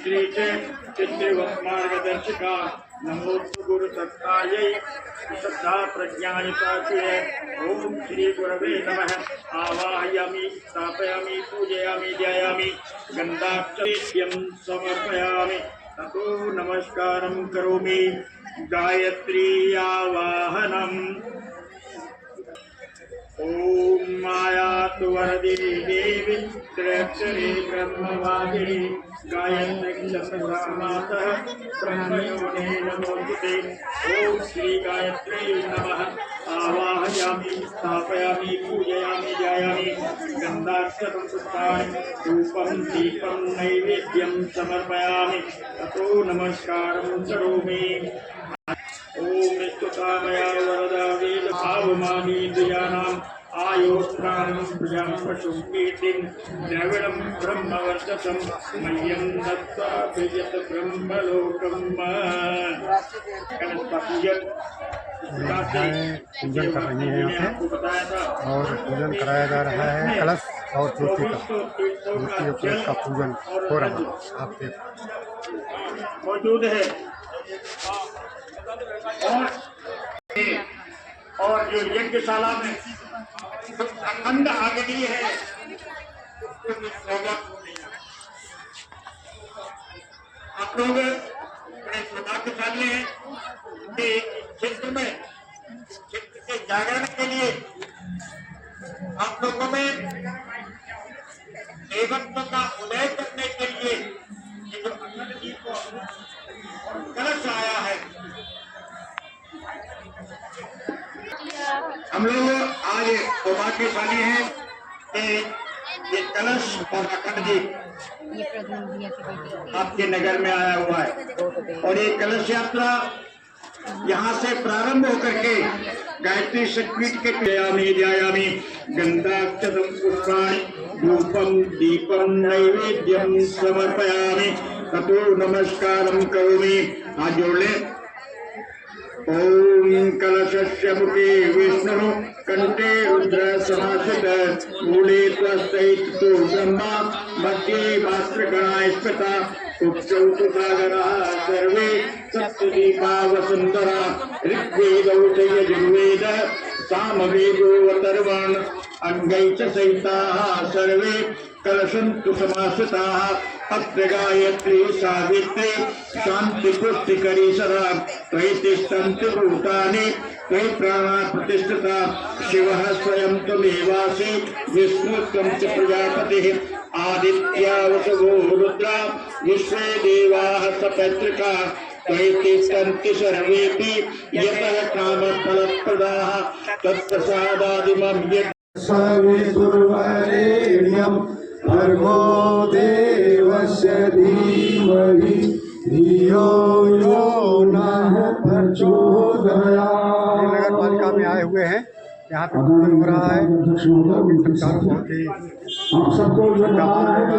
श्री चित्रिवत् मार्गदर्शिका नमोस्तु गुरु सत्तायै श्रद्धा प्रज्ञानिकाचिये ओम श्री गुरवे नमः। आवाहयामि स्थापयामि पूजयामि ध्यायामि गन्धाक्षरेभ्यं समर्पयामि ततो नमस्कारं करोमि। गायत्री आवाहनम्। ओम मायातु वरदे देवी त्र्यक्षरे ब्रह्मवादिनी गायत्री मातः ब्रह्मयोने नमोस्तुते। ओम श्री गायत्री नमः। आवाहयामि स्थापयामि पूजयामि ध्यायामि गन्धाक्षरं पुष्पाणि धूपं दीपं नैवेद्यं समर्पयामि ततो नमस्कारं करोमि। ओम स्तुतामया वरदा वेद भावमानीन्द्रियाणाम् आयोत्राणं प्रजां पशुं कीर्तिं द्रविडं ब्रह्मवर्चसं मह्यं दत्त्वा विजत ब्रह्मलोकम्। कलश का पूजन पूजन कर रही है यहाँ पे और पूजन कराया जा रहा है। कलश और ज्योति का कलश का पूजन हो रहा है। आप देख मौजूद है और जो यज्ञशाला में अखंड अग्नि है आप लोग बड़े सौभाग्यशाली हैं कि क्षेत्र में क्षेत्र के जागरण के लिए आप लोगों में देवत्व का उदय करने के लिए ये जो अखंड दीप कलश आया है। हम लोग आज सौभाग्यशाली हैं कि ये कलश और अखंड दीप आपके नगर में आया हुआ है और ये कलश यात्रा यहाँ से प्रारंभ होकर के गायत्री शक्तिपीठ के ध्यायामि ध्यायामि गन्धाक्षरं पुष्पाणि धूपं दीपं नैवेद्यं समर्पयामि ततो नमस्कारं करोमि। हाथ जोड़ ले। ओम कलशस्य मुखे विष्णु कंठे रुद्र समाश्रितः मूले त्वस्तैस्तु ब्रह्मा मध्ये भास्कराय स्मृता उच्चौ तु सागरः सर्वे सप्तदीपा वसुन्धरा ऋग्वेदौ च यजुर्वेदः सामवेदो अथर्वण अंगैः च सहिताः सर्वे कलशन्तु समाश्रिताः अत्र गायत्री सावित्री शांति पुष्टिकरी सदा त्वयि तिष्ठन्ति भूतानि त्वयि प्राणा प्रतिष्ठिता शिवः स्वयं त्वमेवासि विष्णुत्वं च प्रजापतिः आदित्या वसवो रुद्रा विश्वे देवाः सपत्रिका त्वयि तिष्ठन्ति सर्वेऽपि यतः कामफलप्रदाः तत्प्रसादादिमं यत् सवितुर्वरेण्यं भर्गो देवस्य धीमहि धियो यो नः प्रचोदयात्। नगर पालिका में आए हुए हैं। यहाँ पे पूजन हो रहा है। आप सबको भी है और यहाँ पे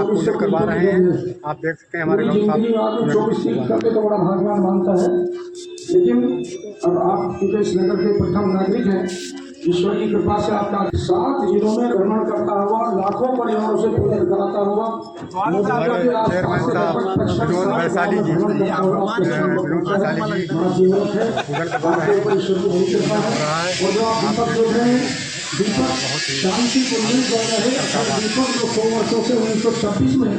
पूजन करवा रहे हैं। आप देख सकते हैं हमारे गाँव साहब 24 करके तो बड़ा भगवान मानता है, लेकिन अब आप क्योंकि इस नगर के प्रथम नागरिक हैं, ईश्वर की कृपा से आपका 7 जिलों में भ्रमण करता हुआ लाखों परिवारों से पूजन कराता हुआ चेयरमैन साहब विनोद वैशाली जी पूजन करवा रहे हैं। शांति को मिल रहे दीपक जो 100 वर्षों से 1926 में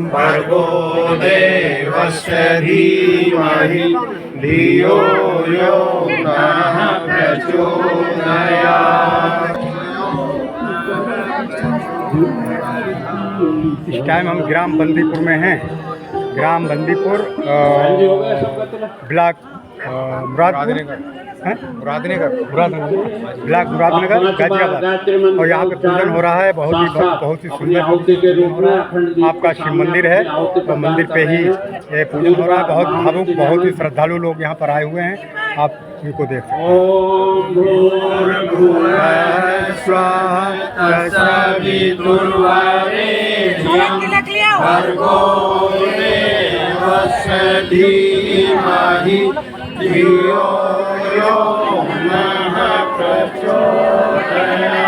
भर्गो देवस्य धीमहि धियो यो नः प्रचोदयात्। इस टाइम हम ग्राम बंदीपुर में हैं। ग्राम बंदीपुर ब्लॉक मुरादनगर ब्लॉक मुरादनगर गाजियाबाद। और यहाँ पे पूजन हो रहा है। बहुत ही सुंदर आपका शिव मंदिर है। तो मंदिर पे ही ये पूजन हो रहा है। बहुत भावुक, बहुत ही श्रद्धालु लोग यहाँ पर आए हुए हैं। आप इनको देख सकते हैं। भर्गो देवस्य धीमहि धियो यो नः प्रचोदयात्।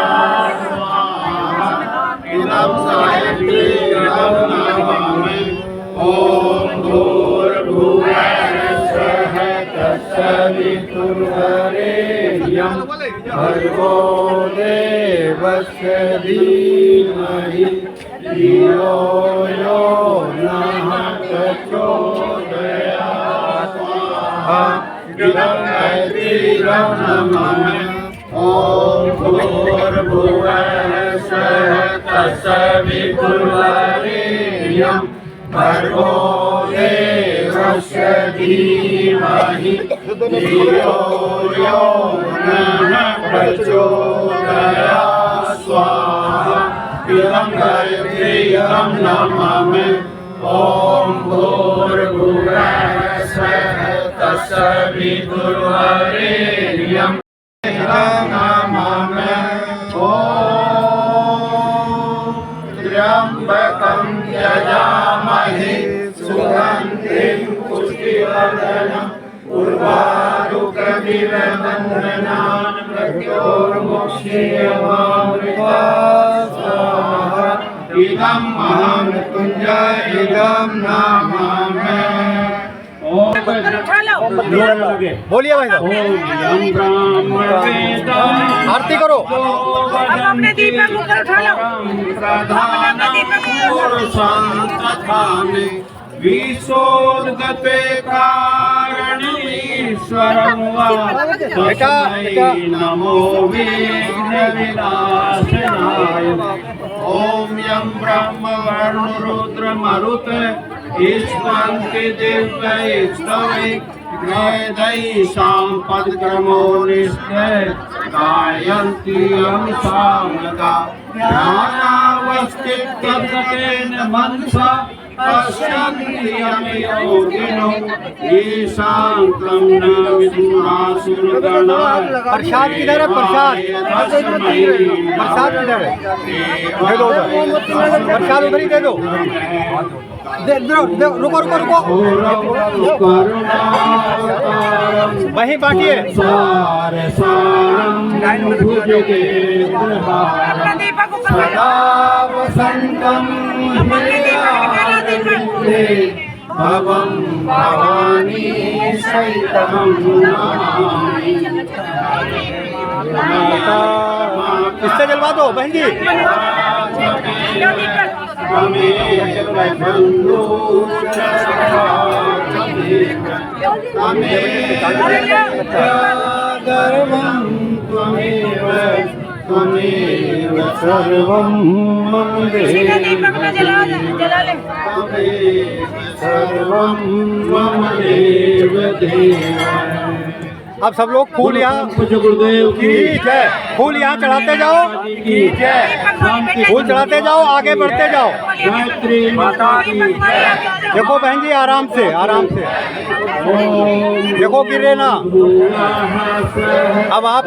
इदं गायत्रीं नमामि। ॐ भूर्भुवः स्वः तत्सवितुर्वरेण्यं भर्गो देवस्य धीमहि धियो यो नः प्रचोदयात्। स्वाहा। इदं गायत्रीं नमामि। ॐ भूर्भुवः स्वः तत्सवितुर्वरेण्यं नमामि। ॐ त्र्यम्बकं यजामहे सुगन्धिं पुष्टिवर्धनम् उर्वारुकमिव बन्धनान् मृत्योर्मुक्षीयमामृतात्। स्वाहा। इदं महामृत्युञ्जय इदं नमामि। बोलिए भाई साहब। आरती करो। अब अपने दीपक ऊपर उठा लो। विशोदगते कारणीश्वरं वा तस्मै नमो विघ्नविनाशनाय। ॐ यं ब्रह्म वरुण रुद्र मरुत ईश्वन्ति दिव्यैस्तवै वेदैः साम्पदक्रमो निष्ठै गायन्ति यं सामगा ध्यानावस्थितगतेन मनसा पश्यन्ति यं योगिनो ईशान्तं न विदुरासुरगणाः। प्रसाद किधर है? प्रसाद किधर है? दे दो उधर। प्रसाद उधर ही दे दो। रुको वहीं बांटिए। भवं भवानी सहितं नमामि। इससे जलवा दो बहन जी। त्वमेव सर्वं मम देव सर्वं मम देव देव। अब सब लोग फूल यहाँ की जय, फूल यहाँ चढ़ाते जाओ की जय, फूल चढ़ाते जाओ, आगे बढ़ते जाओ। गायत्री माता की जय। देखो बहन जी आराम से देखो गिरे ना। अब आप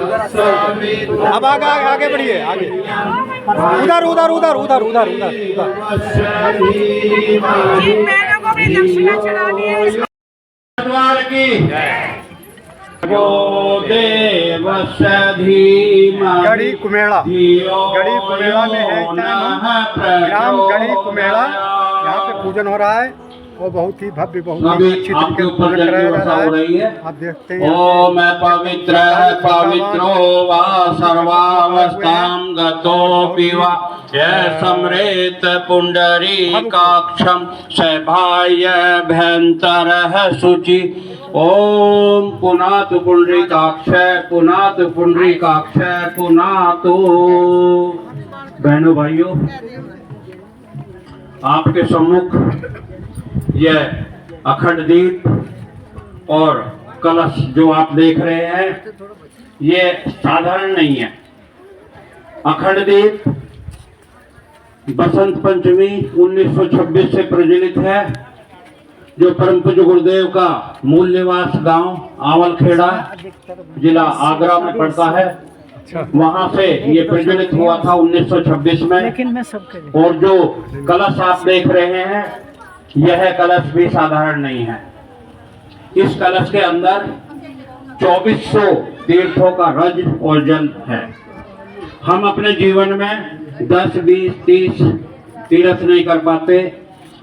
आगे बढ़िए, आगे उधर की देवस्य धीमहि गढ़ी कुमेड़ा में है ग्राम गढ़ी कुमेड़ा। यहाँ पे पूजन हो रहा है और बहुत ही भव्य, बहुत ही अच्छी तरीके से पूजन कराया जा रहा है। आप देखते हैं। ओम पवित्रो वा सर्वावस्थां गतोऽपि वा सम्रेत पुंडरीकाक्षं सभायभ्यन्तरः शुचि। ओम पुनातु पुंडरीकाक्ष पुनातु। बहनों भाइयों, आपके सम्मुख यह अखंड दीप और कलश जो आप देख रहे हैं, ये साधारण नहीं है। अखंड दीप बसंत पंचमी 1926 से प्रज्वलित है, जो परम पूज्य गुरुदेव का मूल निवास गांव आवलखेड़ा, जिला आगरा में पड़ता है। वहां से ये प्रज्वलित हुआ था 1926 में। और जो कलश आप देख रहे हैं, यह कलश भी साधारण नहीं है। इस कलश के अंदर 2400 तीर्थों का रज और जल है। हम अपने जीवन में 10, 20, 30 तीर्थ नहीं कर पाते,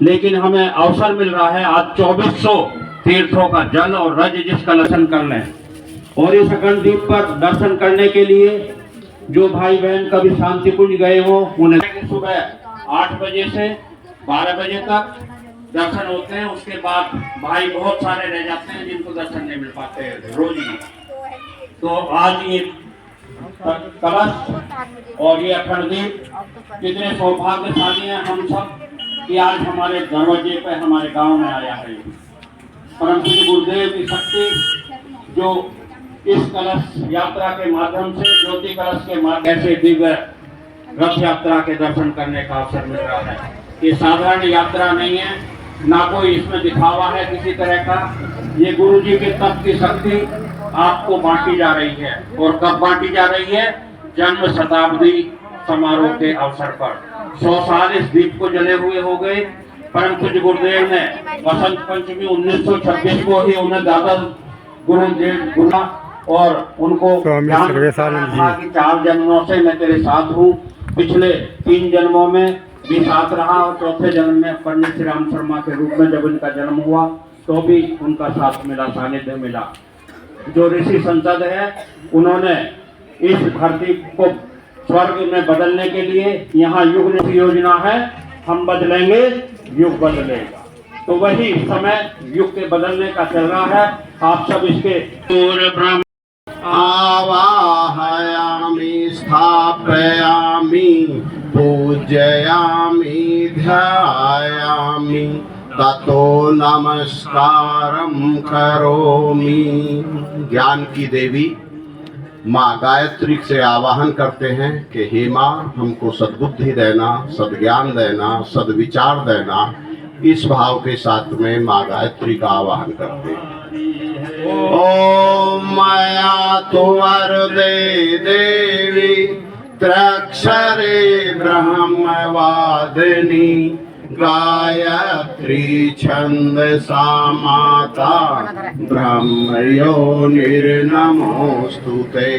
लेकिन हमें अवसर मिल रहा है आज 2400 तीर्थों का जल और रज जिसका दर्शन कर लें। और इस अखंड दीप पर दर्शन करने के लिए जो भाई बहन कभी शांति कुंज गए हो, उन्हें सुबह 8 बजे से 12 बजे तक दर्शन होते हैं। उसके बाद भाई बहुत सारे रह जाते हैं जिनको दर्शन नहीं मिल पाते रोज ही। तो आज ये कलश और ये अखंड दीप कितने सौभाग्यशाली हैं हम सब कि आज हमारे दरवाजे पे हमारे गांव में आया है। परम पूज्य गुरुदेव की शक्ति जो इस कलश यात्रा के माध्यम से, ज्योति कलश के माध्यम से दिव्य रथ यात्रा के दर्शन करने का अवसर मिल रहा है। ये साधारण यात्रा नहीं है, ना कोई इसमें दिखावा है किसी तरह का। ये गुरु जी के तप की शक्ति आपको बांटी जा रही है। और कब बांटी जा रही है? जन्म शताब्दी समारोह के अवसर पर 100 साल इस दीप को जले हुए हो गए। परम पूज्य गुरुदेव ने बसंत पंचमी 1926 को ही उन्हें दादा गुरुदेव गुना और उनको कहा कि 4 जन्मों से मैं तेरे साथ हूँ। पिछले 3 जन्मों में भी साथ रहा और चौथे जन्म में पंडित श्री राम शर्मा के रूप में जब इनका जन्म हुआ तो भी उनका साथ मिला, सानिध्य मिला। जो ऋषि संसद है, उन्होंने इस धरती को स्वर्ग में बदलने के लिए यहाँ युग योजना है। हम बदलेंगे, युग बदलेगा। तो वही समय युग के बदलने का चल रहा है। आप सब इसके ब्रह्म आवाहयामि स्थापयामि पूजयामि ध्यायामि ततो नमस्कारं करोमि। ज्ञान की देवी माँ गायत्री से आवाहन करते हैं कि हे माँ, हमको सद्बुद्धि देना, सद्ज्ञान देना, सद्विचार देना। इस भाव के साथ में माँ गायत्री का आवाहन करते हैं। ओम माया तो वरदे देवी त्रक्षरे ब्रह्मवादिनी गायत्री छंदसा माता ब्रह्मयोनिर्नमोस्तुते।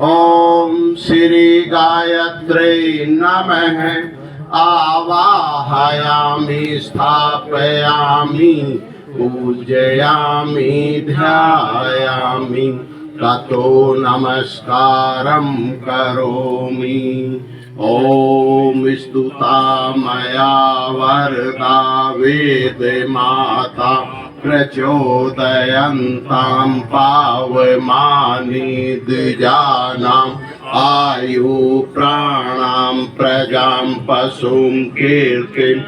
ओम श्री गायत्री नमः आवाहयामि स्थापयामि पूजयामि ध्यायामि ततो नमस्कारं करोमि। ओम स्तुता मया वरदा वेद माता प्रचोदयन्तां पावमानि द्विजानाम् आयु प्राणां प्रजां पशुं कीर्तिं।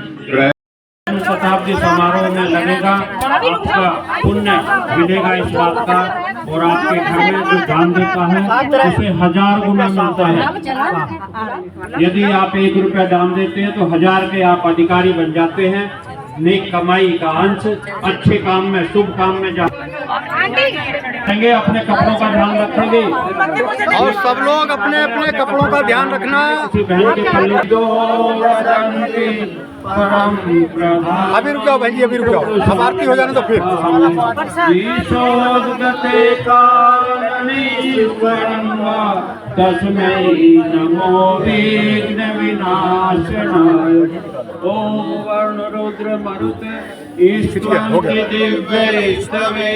शताब्दी समारोह में लगेगा, आपका पुण्य मिलेगा इस बात का। और आपके घर में जो दान देता है उसे 1000 गुना मिलता है। यदि आप 1 रुपया दान देते हैं तो 1000 के आप अधिकारी बन जाते हैं। नेक कमाई का अंश अच्छे काम में, शुभ काम में जाएंगे। अपने कपड़ों का ध्यान रखेंगे और सब लोग अपने अपने कपड़ों का ध्यान रखना। बहन के पल्ले अभी रुक जाओ भाई, अभी रुक जाओ, अब आरती हो जाने तो फिर। तस्मै नमो विघ्न विनाशनाय। ओम वर्ण रुद्र मरुते ईश्वर की दिव्य स्तवे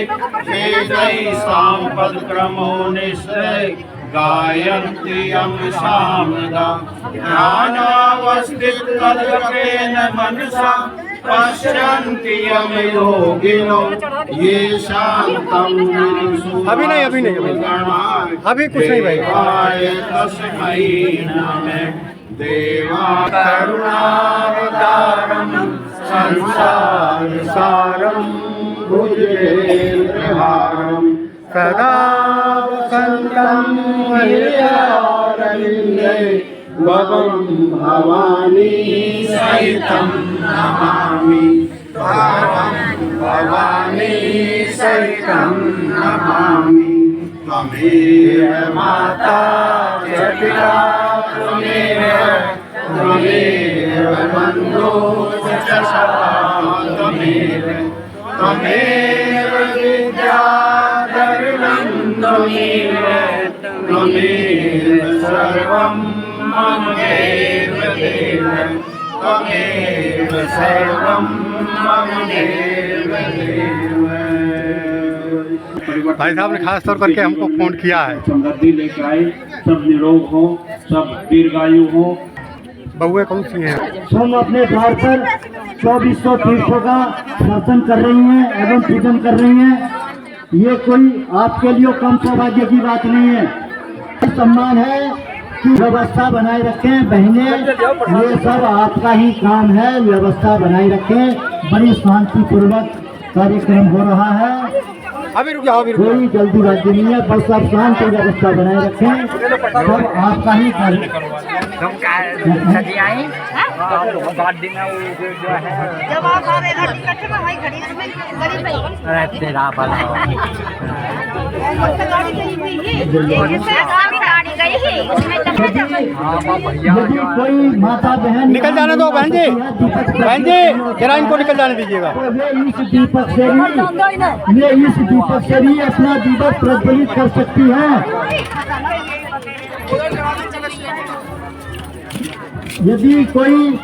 वेदै सांपद क्रमो निश्चय गायन्ति यम सामदा ध्यानावस्थित तद्गतेन मनसा पश्यन्ति यमयोगिनो ये शान्तं अभी नहीं अभी कुछ नहीं भाई। तस्मै नमः देवा करुणावतारं संसार सारं भुजगेन्द्रहारं सदा वसन्तं हृदयारविन्दे भवं भवानी सहितं नमामि भवं भवानी सहितं नमामि त्वमेव माता च पिता त्वमेव बन्धो च सखा त्वमेव विद्याधरणं त्वमेव सर्वं मम देव देव त्वमेव सर्वं मम देव देव। भाई साहब ने खास तौर करके हमको फोन किया है। समृद्धि लेकर आए, सब निरोग हो, सब दीर्घायु हो। बहुएं कौन सी हैं? हम अपने द्वार पर 2400 तीर्थों का दर्शन कर रही हैं एवं पूजन कर रही हैं। ये कोई आपके लिए कम सौभाग्य की बात नहीं है। सम्मान है कि व्यवस्था बनाए रखें बहनें, ये सब आपका ही काम है। व्यवस्था बनाए रखें, बड़ी शांतिपूर्वक कार्यक्रम हो रहा है। अभी रुक जाओ, कोई जल्दीबाजी नहीं है, बस आप शांति व्यवस्था बनाए रखें। सब आपका ही कार्य। जब आप आ रहे टिकट में वही खड़ी उसमें गरीब तेरा भला गाड़ी गई हुई है, गाड़ी गई है उसमें यदि कोई माता बहन निकल जाने दो बहन जी, जरा इनको निकल जाने दीजिएगा। तो वे इस दीपक से भी अपना दीपक प्रज्वलित कर सकती हैं। यदि कोई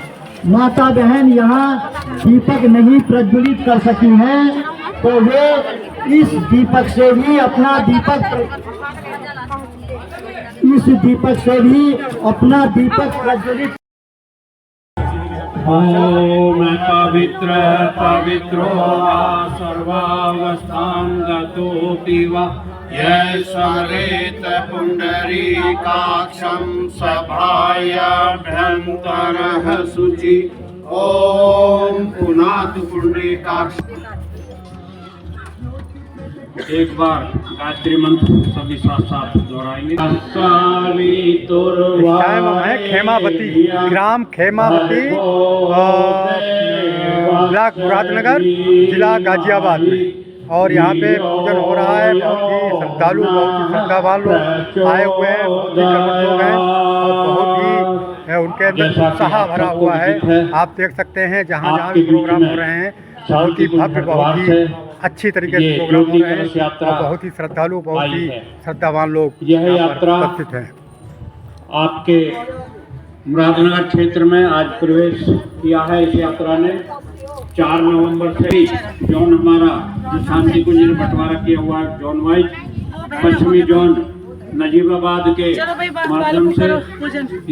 माता बहन यहाँ दीपक नहीं प्रज्वलित कर सकी हैं तो वे इस दीपक से भी अपना दीपक प्रज्वलित। ओम पवित्र पवित्रो वा सर्वावस्थां गतोऽपि वा ये स्मरेत पुण्डरीकाक्षं सभायाभ्यन्तरः शुचि ओम पुनातु पुण्डरीकाक्ष। एक बार गायत्री मंत्र सभी साथ साथ दोहराएंगे। टाइम है खेमावती, ग्राम खेमावती, ब्लॉक मुरादनगर, जिला गाजियाबाद में। और यहाँ पे पूजन हो रहा है। बहुत ही श्रद्धालु, बहुत ही श्रद्धावान लोग आए हुए हैं, बहुत ही कर्मठ लोग हैं और बहुत ही उनके अंदर उत्साह भरा हुआ है। आप देख सकते हैं जहाँ जहाँ भी प्रोग्राम हो रहे हैं, बहुत ही भव्य, बहुत ही अच्छी तरीके से प्रोग्राम हो रहे हैं और बहुत ही श्रद्धालु, बहुत ही श्रद्धावान लोग यह यात्रा उपस्थित हैं। आपके मुरादनगर क्षेत्र में आज प्रवेश किया है। इस यात्रा ने 4 नवंबर से जोन हमारा जो शांति कुंज ने बंटवारा किया हुआ है, जोन वाइज पश्चिमी जोन नजीबाबाद के माध्यम से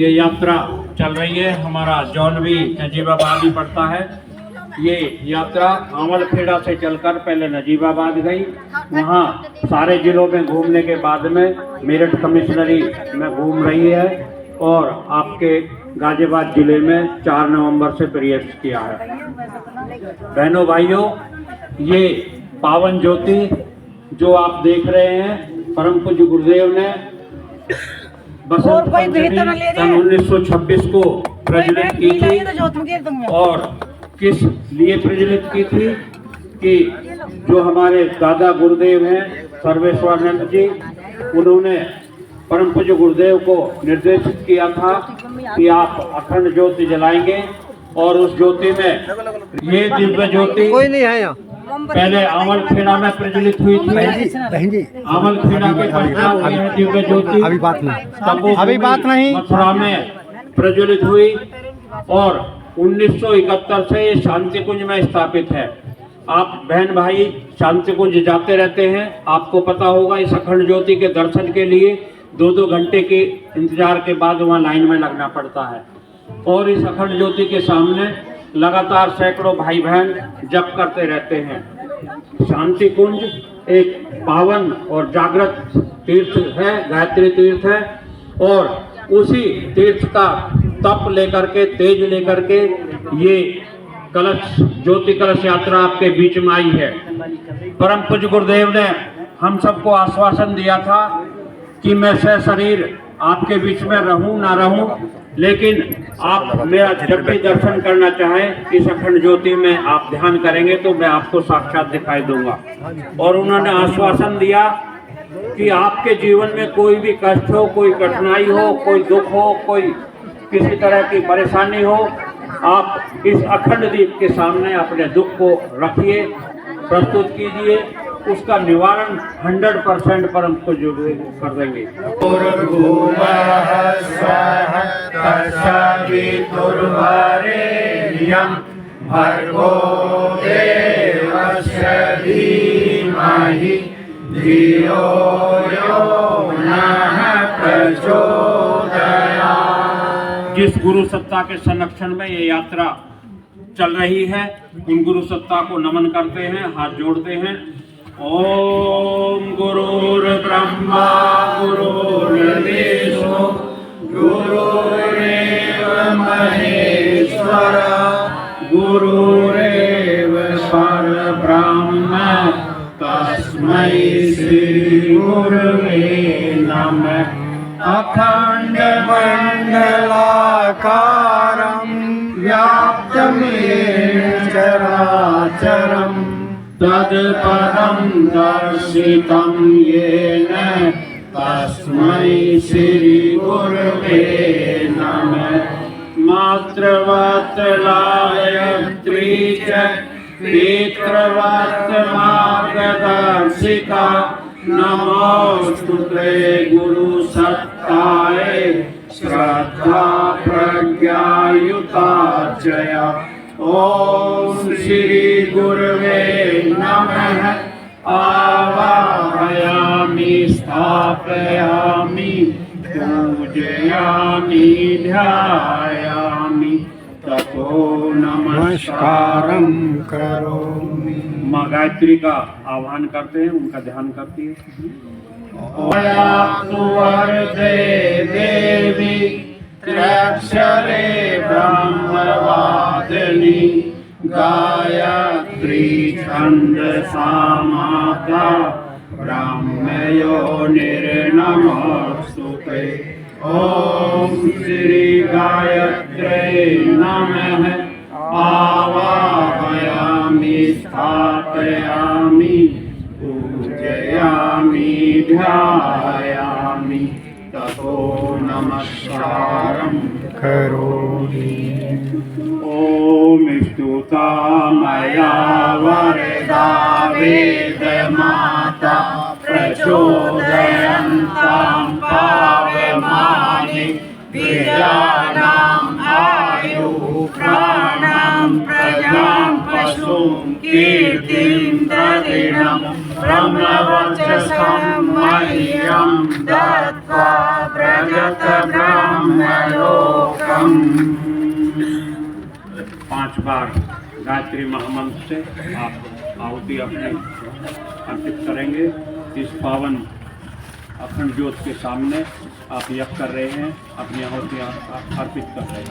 ये यात्रा चल रही है। हमारा जोन भी नजीबाबाद ही पड़ता है। ये यात्रा आमलखेड़ा से चलकर पहले नजीबाबाद गई, वहाँ सारे जिलों में घूमने के बाद में मेरठ कमिश्नरी में घूम रही है और आपके गाजियाबाद जिले में 4 नवंबर से प्रवेश किया है। बहनों भाइयों, ये पावन ज्योति जो आप देख रहे हैं, परम पूज्य गुरुदेव ने बसंत पंचमी सन 1926 को प्रज्वलित की थी। और किस लिए प्रज्वलित की थी कि जो हमारे दादा गुरुदेव हैं सर्वेश्वरानंद जी, उन्होंने परम पूज्य गुरुदेव को निर्देशित किया था कि आप अखंड ज्योति जलाएंगे। और उस ज्योति में ये दिव्य ज्योति कोई नहीं है यहाँ, पहले आमलखेड़ा में प्रज्वलित हुई थी। बहन जी आमलखेड़ा के पश्चात यह दिव्य ज्योति अभी बात नहीं मथुरा में प्रज्वलित हुई और 1971 से ये शांति कुंज में स्थापित है। आप बहन भाई शांति कुंज जाते रहते हैं, आपको पता होगा इस अखंड ज्योति के दर्शन के लिए 2-2 घंटे के इंतजार के बाद वहाँ लाइन में लगना पड़ता है। और इस अखंड ज्योति के सामने लगातार सैकड़ों भाई बहन जप करते रहते हैं। शांति कुंज एक पावन और जागृत तीर्थ है, गायत्री तीर्थ है, और उसी तीर्थ का तप लेकर के, तेज लेकर के ये कलश, ज्योति कलश यात्रा आपके बीच में आई है। परम पूज्य गुरुदेव ने हम सबको आश्वासन दिया था कि मैं सशरीर आपके बीच में रहूं ना रहूं, लेकिन आप मेरा जब भी दर्शन करना चाहें इस अखंड ज्योति में आप ध्यान करेंगे तो मैं आपको साक्षात दिखाई दूंगा। और उन्होंने आश्वासन दिया कि आपके जीवन में कोई भी कष्ट हो, कोई कठिनाई हो, कोई दुख हो, कोई किसी तरह की परेशानी हो, आप इस अखंड दीप के सामने अपने दुख को रखिए, प्रस्तुत कीजिए, उसका निवारण 100% परम को जो कर देंगे। जिस गुरु सत्ता के संरक्षण में ये यात्रा चल रही है, उन गुरु सत्ता को नमन करते हैं, हाथ जोड़ते हैं। ओम गुरुर् ब्रह्मा गुरुर्विष्णु गुरुरेव महेश्वर गुरुरेव परब्रह्म तस्मै श्री गुरुवे नमः। अखंड मंडलाकारं व्याप्तं येन चराचरं तत्पदं दर्शितं येन तस्मै श्री गुरुवे नमः। मातृवत् गायत्री च पितृवत् मार्गदर्शिका नमोस्तुते गुरु सत्ताय श्रद्धा प्रज्ञायुतार्चय। ओम श्री गुरुवे नमः। आवाहयामि स्थापयामि पूजयामि ध्यायामि ततो नमस्कारं करोमि। माँ गायत्री का आह्वान करते हैं, उनका ध्यान करती है। वरदे देवी त्र्यक्षरे ब्रह्मवादिनी गायत्री छन्दसा माता ब्रह्मयोनिर्नमोस्तुते। ओम श्री गायत्रे नमः। आवाहयामि स्थापयामि पूजयामि ध्यायामि ततो नमस्कारं करोमि। ओम स्तुता मया वरदा वेदमाता प्रचोदयन्तां पावमानि वीराणाम् आयु प्राणां प्रजां पशुं कीर्तिं दरिणं ब्रह्मवर्चसं मह्यं दत्त्वा व्रजत ब्रह्मलोकम्। 5 बार गायत्री महामंत्र से आप आहुति अपने अर्पित करेंगे। इस पावन अखंड ज्योत के सामने आप यज्ञ कर रहे हैं, अपनी आहुतियाँ अर्पित कर रहे हैं।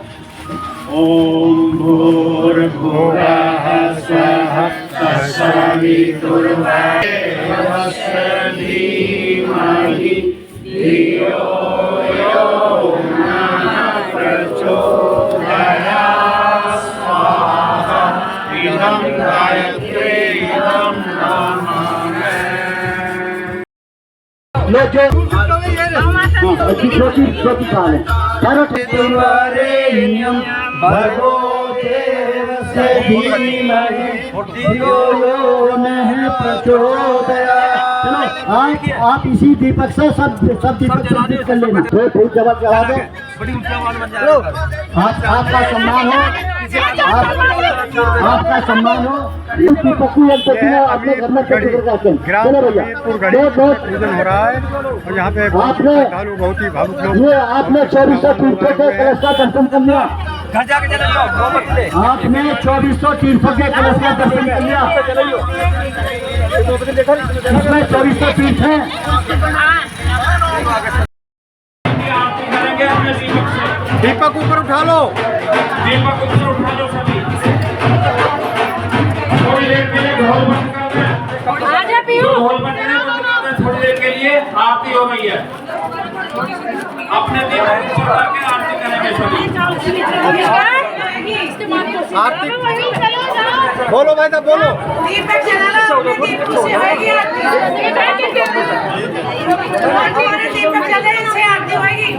ओम भूर्भुवः स्वः तत्सवितुर्वरेण्यं धीमहि धियो यो नः प्रचोदयात् स्वाहा। इदं गायत्री इदं छोटी काल है। भगो देवस्य धीमहि धियो यो नः प्रचोदयात्। आप इसी दीपक से सब दीपक संचित कर लेना। फूल जब चढ़ा दो, आपका सम्मान हो, आपका सम्मान हो। दीपक को एक अपने घर में चलो भैया। पूजन हो रहा है और यहाँ पे आपने बहुत ही भावुक लोग, ये आपने 24 तीर्थों के कलश का दर्शन कर लिया। आपने 2400 तीर्थों के कलश का दर्शन किया, इसमें 2400 तीर्थ हैं। आरती करेंगे अपने दीपक से। दीपक ऊपर उठा लो। दीपक ऊपर उठा लो सभी। थोड़ी देर के लिए ढोल बंद कर दें। ढोल बंद कर दें थोड़ी देर के लिए। आरती हो रही है। अपने दीपक ऊपर करके आरती करेंगे सभी। आरती बोलो भाई साहब बोलो। दीपक जला लो, दीपक से होगी आरती। दीपक जले से आरती होगी।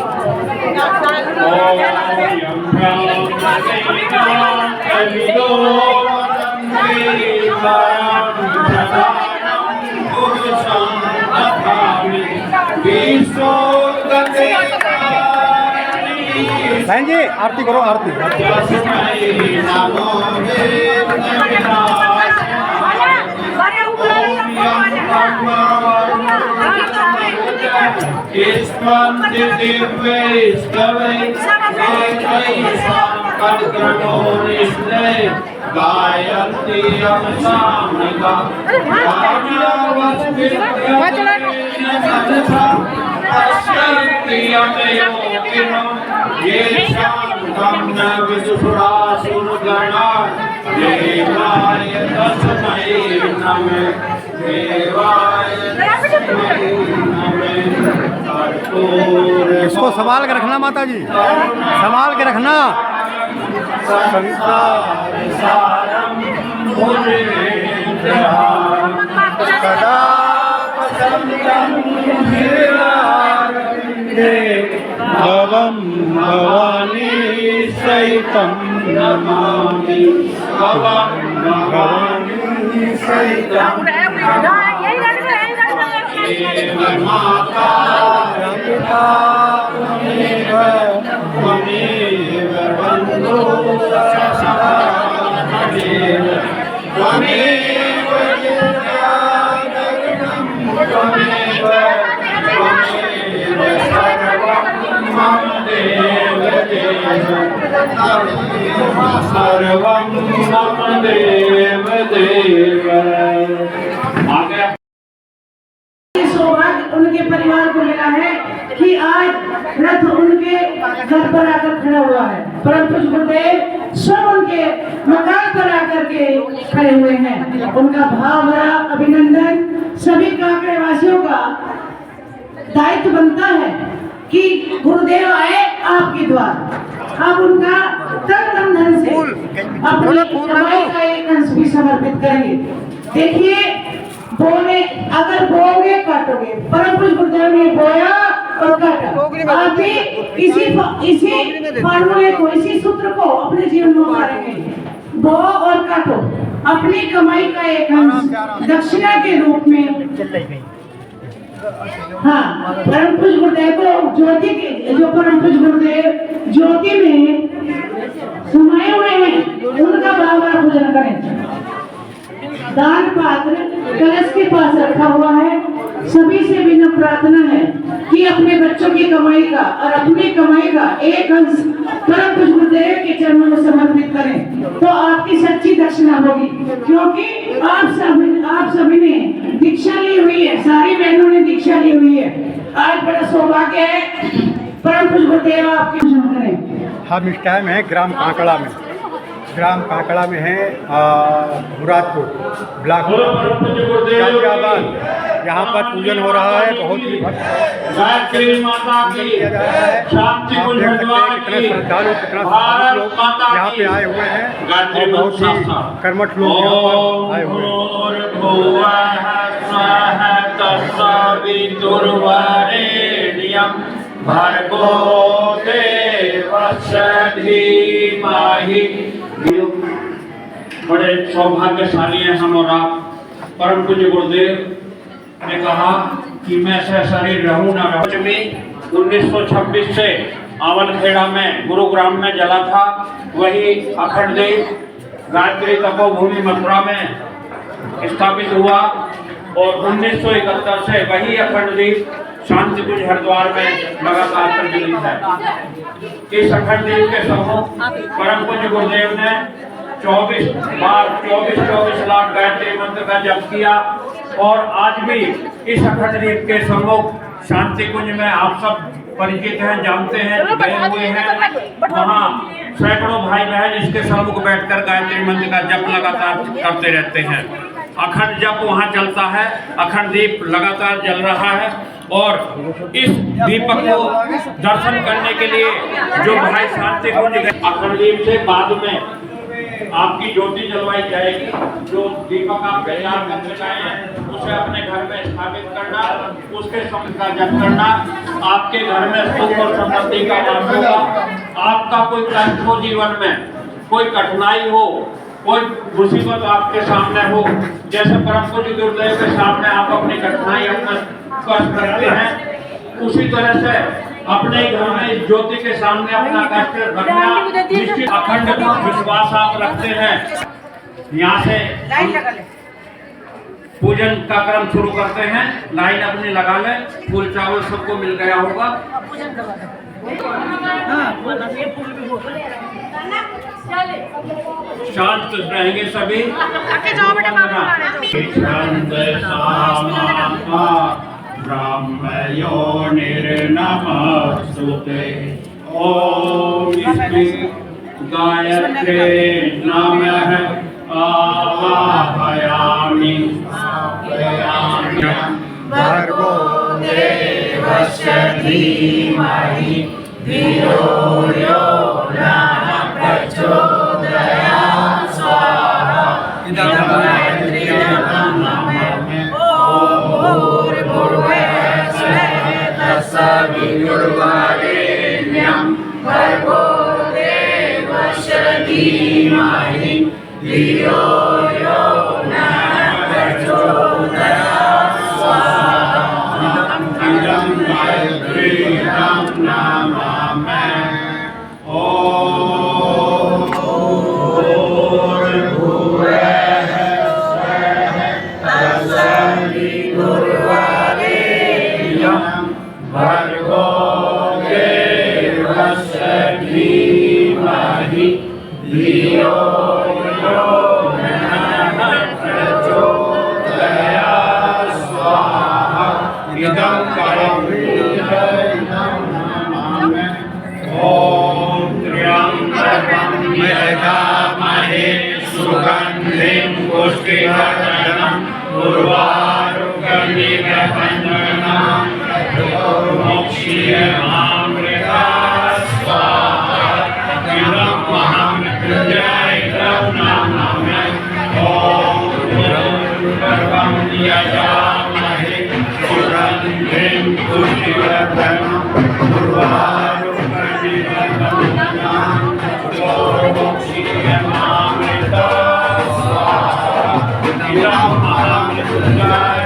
बहन जी आरती करो, आरती। इसको संभाल के रखना माता जी, संभाल के रखना। भवं भवानी सहितं नमामि, भवं भवानी सहितं माता पिता त्वमेव बन्धो सखा त्वमेव विद्याधरणं त्वमेव सर्वं मम देव देव सर्वं मम देव देव। आगे सौभाग्य उनके परिवार को मिला है कि आज रथ उनके घर पर आकर खड़ा हुआ है। परम पूज्य गुरुदेव सब उनके मकान पर आकर के खड़े हुए हैं। उनका भाव भरा अभिनंदन सभी कांकड़े वासियों का दायित्व बनता है कि गुरुदेव आए आपके द्वार। आप उनका तन मन धन से अपनी कमाई का एक अंश भी समर्पित करेंगे। देखिए बोले अगर बोओगे काटोगे। परम पूज्य गुरुदेव ने बोया और काटा। आप भी इसी फार्मूले को, इसी सूत्र को अपने जीवन में उतारेंगे। बो और काटो, अपनी कमाई का एक अंश दक्षिणा के रूप में। हाँ, परम पूज्य गुरुदेव को ज्योति के, जो परम पूज्य गुरुदेव ज्योति में समाये हुए हैं, उनका बार-बार पूजन करें। दान पात्र कलश के पास रखा हुआ है। सभी से विनम्र प्रार्थना है कि अपने बच्चों की कमाई का और अपनी कमाई का एक अंश परम पूज्य गुरुदेव के चरणों में समर्पित करें, तो आपकी सच्ची दक्षिणा होगी। क्योंकि आप सभी ने दीक्षा ली हुई है, सारी बहनों ने दीक्षा ली हुई है। आज बड़ा सौभाग्य है परम पूज्य गुरुदेव आपके पूजन करें। हम इस टाइम है ग्राम कांकड़ा में। ग्राम कांकड़ा में है मुरादपुर ब्लॉक गाजियाबाद। यहाँ पर पूजन हो रहा है। बहुत ही गायत्री माता की शांति कुंज भगवान की कितना लोग यहाँ पे आए हुए हैं गायत्री और बहुत ही कर्मठ लोग यहाँ पर आए हुए हैं। भर्गो देवस्य धीमहि। बड़े सौभाग्यशाली हैं हम और आप। परम पूज्य गुरुदेव ने कहा कि मैं ऐसा शरीर रहूं ना रहूं। 1926 से आवलखेड़ा में गुरुग्राम में जला था, वही अखंड देव गायत्री तपोभूमि मथुरा में स्थापित हुआ और 1971 से वही अखंड दीप शांति कुंज हरिद्वार में लगातार प्रज्वलित है। इस अखंड दीप के समूह परम पूज्य गुरुदेव ने 24 लाख गायत्री मंत्र का जप किया और आज भी इस अखंड दीप के सम्मुख शांति कुंज में आप सब परिचित हैं, जानते हैं, गए हुए हैं। वहाँ सैकड़ों भाई बहन इसके सम्मुख बैठकर गायत्री मंत्र का जप लगातार करते रहते हैं। अखंड जप वहाँ चलता है, अखंड दीप लगातार जल रहा है और इस दीपक को दर्शन करने के लिए जो भाई शांति कुंज गए, अखंड दीप से बाद में आपकी ज्योति जलवाई जाएगी। जो दीपक आप तैयार कर लगाए हैं उसे अपने घर में स्थापित करना, उसके शब्द का जप करना, आपके घर में सुख और समृद्धि का वास होगा। आपका कोई कष्ट हो जीवन में, कोई कठिनाई हो, कोई मुसीबत आपके सामने हो, जैसे परम पूज्य गुरुदेव के सामने आप अपनी कठिनाई अपना कष्ट करते हैं, उसी तरह से अपने घर में ज्योति के सामने अपना कष्ट रखना, निश्चित अखंड विश्वास आप रखते हैं। यहाँ से पूजन का क्रम शुरू करते हैं। लाइन अपनी लगा ले, फूल चावल सबको मिल गया होगा। शांत रहेंगे सभी। ब्रह्मयो निर्नमस्तुते। ओम गायत्रे नमः आवाहयामि। भर्गो देवस्य धीमहि धियो यो नः प्रचोदयात्। स्वाहा। सवितुर्वरेण्यं भर्गो देवस्य धीमहि धियो यो नः प्रचोदयात्। स्वाहा। इदं गायत्रीं नमामि। ओम भूर्भुवः स्वः तत्सवितुर्वरेण्यं भर्गो देवस्य धीमहि धियो यो नः प्रचोदयात्। स्वाहा। इदं गायत्रीं नमामि। ओम त्र्यंबकं यजामहे सुगंधिं पुष्टिवर्धनं उर्वारुकमिव बन्धनान् मोक्षीयमामृतात्। स्वाहा। इदं महामृत्युञ्जयं नमामि। ओम त्र्यंबकं यजामहे सुगंधिं पुष्टिवर्धनं उर्वारुकमिव बन्धनान् मोक्षीयमामृतात्। स्वाहा। इदं महामृत्युञ्जयं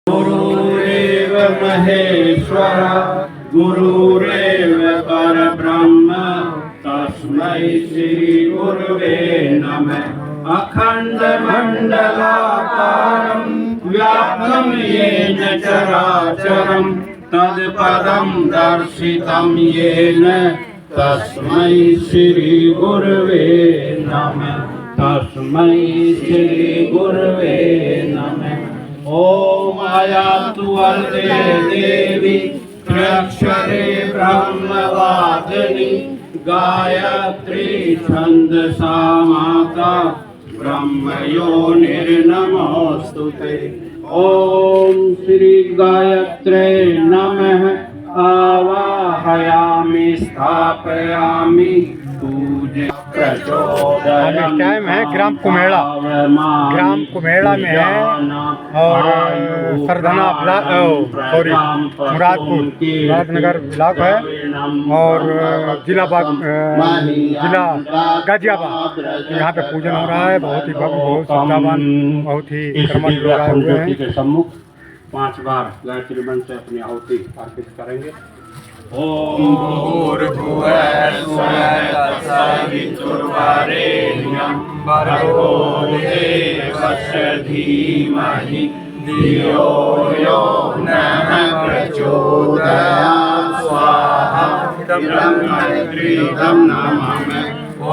गुरुरेव महेश्वर गुरुरेव परब्रह्म तस्मै श्री गुरुवे नमः। अखण्डमण्डलाकारं व्याप्तं येन चराचरं तत्पदं दर्शितं येन तस्मै श्री गुरुवे नमः। तस्मै श्री गुरुवे नमः। ओम आयातु वरदे देवी त्र्यक्षरे ब्रह्मवादिनी गायत्री छन्दसा माता ब्रह्मयोनिर्नमोस्तुते। ओम श्री गायत्रे नमः आवाहयामि स्थापयामि पूजे प्रचोदयात्। टाइम है ग्राम कुम्हेड़ा में है और सरधना मुरादपुर मुरादनगर ब्लॉक है। और जिला गाजियाबाद यहाँ पे पूजन हो रहा है। बहुत ही भव्य, बहुत श्रद्धावान, बहुत ही कर्मठ लोग आए हुए हैं। के सम्मुख 5 बार गायत्री मंत्र से अपनी आहुति अर्पित करेंगे। ओम भूर्भुवः स्वः तत्सवितुर्वरेण्यं भर्गो देवस्य धीमहि धियो यो नः प्रचोदयात् स्वाहा। इदं नमामि।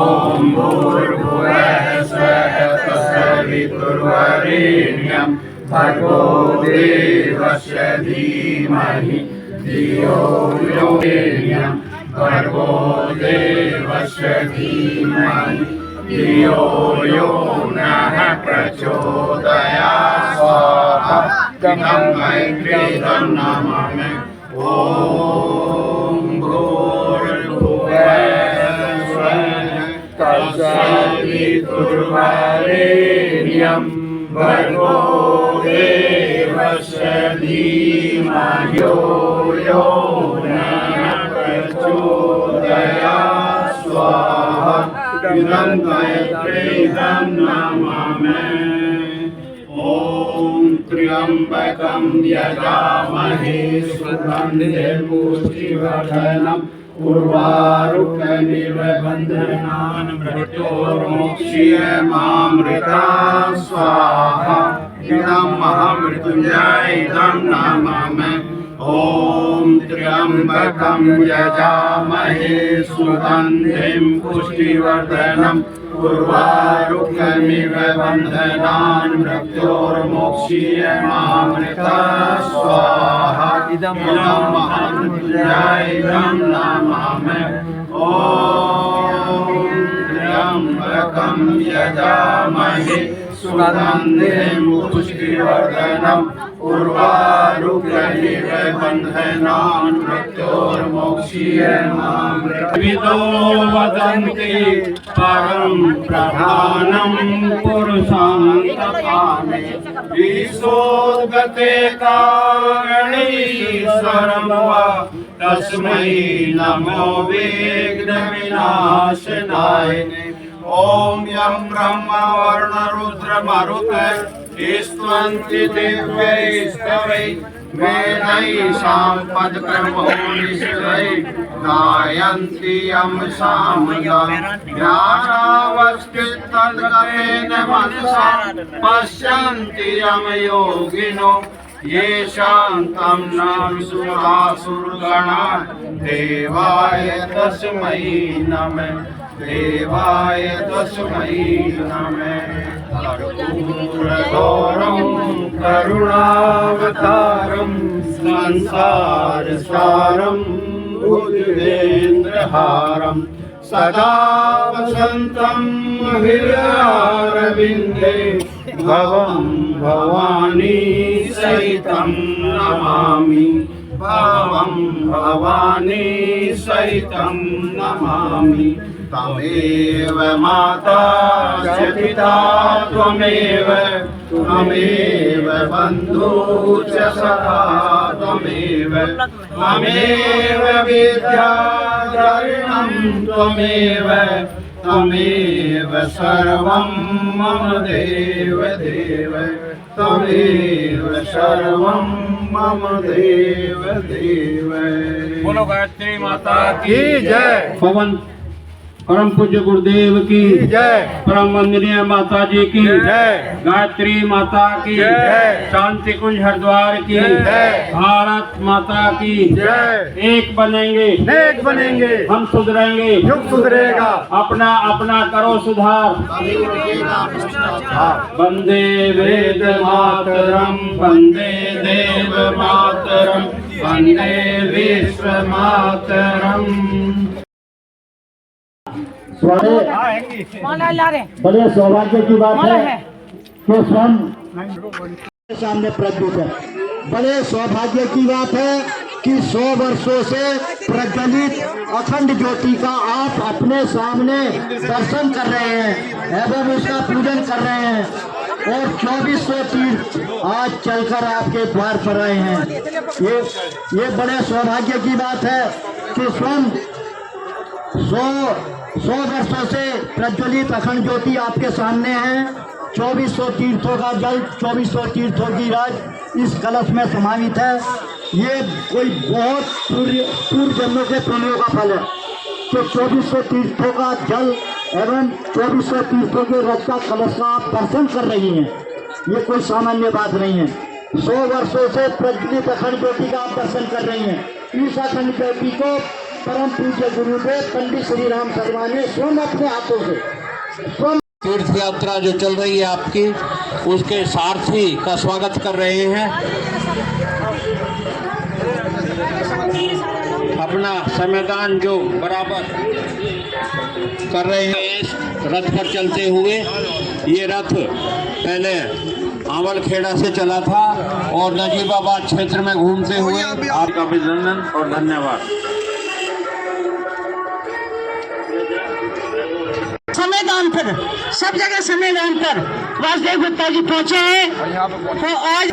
ओम भूर्भुवः स्वः तत्सवितुर्वरेण्यं भर्गो देवस्य धीमहि धियो यो नः भर्गो देवस्य धीमहि धियो यो नः प्रचोदयात् स्वाहा। इदं नमामि। ओम भूर्भुवः स्वः तत्सवितुर्वरेण्यं भर्गो देवस्य धीमहि धियो यो नः प्रचोदयात् स्वाहा। इदं नमामि। ओम त्र्यंबकं यजामहे सुगन्धिं पुष्टिवर्धनम् उर्वारुकमिव बन्धनान् मृत्योर्मुक्षीयमामृतात् स्वाहा। इदं महामृत्युञ्जयं नमामि। ओम त्र्यंबकं यजामहे सुगन्धिं पुष्टिवर्धनम् उर्वारुकमिव बन्धनान् मृत्योर्मुक्षीयमामृतात् स्वाहा। इदं महामृत्युञ्जयं नमामि। ओम त्र्यंबकं यजामहे सुगन्धिं पुष्टिवर्धनम् उर्वारुकमिव बन्धनान् मृत्योर्मुक्षीयमामृतात्। विदो वदन्ति परं प्रधानं पुरुषान्तकामे ईशोद्गते कारणीश्वरं वा तस्मै नमो विघ्नविनाशनाय। ओम यं ब्रह्मा वरुण रुद्र मरुतः स्तवन्ति दिव्यैस्तवैः वेदैः सामपदक्रमोऽनिश्चैः गायन्ति यं सामगां ध्यानावस्थिततद्गतेन मनसा पश्यन्ति यं योगिनो ये शान्तं न विसुरासुरगणाः देवाय तस्मै नमः। देवाय तस्मै नमः। कर्पूरगौरं करुणावतारं संसारसारं भुजगेन्द्रहारं सदा वसन्तं हृदयारविन्दे भवं भवानी सहितं नमामि। भवं भवानी सहितं नमामि। तमेव माता च पिता त्वमेव त्वमेव बन्धु च सखा त्वमेव त्वमेव विद्याधरणं त्वमेव त्वमेव सर्वं मम देव देव त्वमेव सर्वं मम देव देव। बोलो गायत्री माता की जय। पवन परम पूज्य गुरुदेव की जय। परम वंदनीय माता जी की जय। गायत्री माता की जय। शांति कुंज हरिद्वार की जय। भारत माता की जय। एक बनेंगे नेक बनेंगे, हम सुधरेंगे युग सुधरेगा, अपना अपना करो सुधार। वंदे वेद मातरम वंदे देव मातरम वंदे विश्व मातरम। बड़े सौभाग्य की बात है कि स्वयं सामने प्रज्वलित है। बड़े सौभाग्य की बात है कि 100 वर्षों से प्रज्वलित अखंड ज्योति का आप अपने सामने दर्शन कर रहे हैं एवं उसका पूजन कर रहे हैं और 2400 तीर्थ आज चलकर आपके द्वार पर आए हैं। ये बड़े सौभाग्य की बात है कि स्वयं 100 वर्षों से प्रज्वलित अखंड ज्योति आपके सामने है। 2400 तीर्थों का जल, 2400 तीर्थों की रज इस कलश में समाहित है। ये कोई बहुत पूर्व जन्मों के पुण्यों का फल है। तो 2400 तीर्थों का जल एवं 2400 तीर्थों के रज का कलश का आप दर्शन कर रही हैं, ये कोई सामान्य बात नहीं है। 100 वर्षों से प्रज्वलित अखंड ज्योति का आप दर्शन कर रही हैं। इस अखंड ज्योति को परम पूज्य गुरुदेव पंडित श्री राम शर्मा ने स्वयं अपने हाथों से तीर्थ यात्रा जो चल रही है आपकी, उसके सारथी का स्वागत कर रहे हैं। अपना समयदान जो बराबर कर रहे हैं इस रथ पर चलते हुए। ये रथ पहले आंवलखेड़ा से चला था और नजीबाबाद क्षेत्र में घूमते हुए। आपका अभिनंदन और धन्यवाद। संविधान पर सब जगह संविधान पर वासुदेव गुप्ता जी पहुंचे हैं। तो आज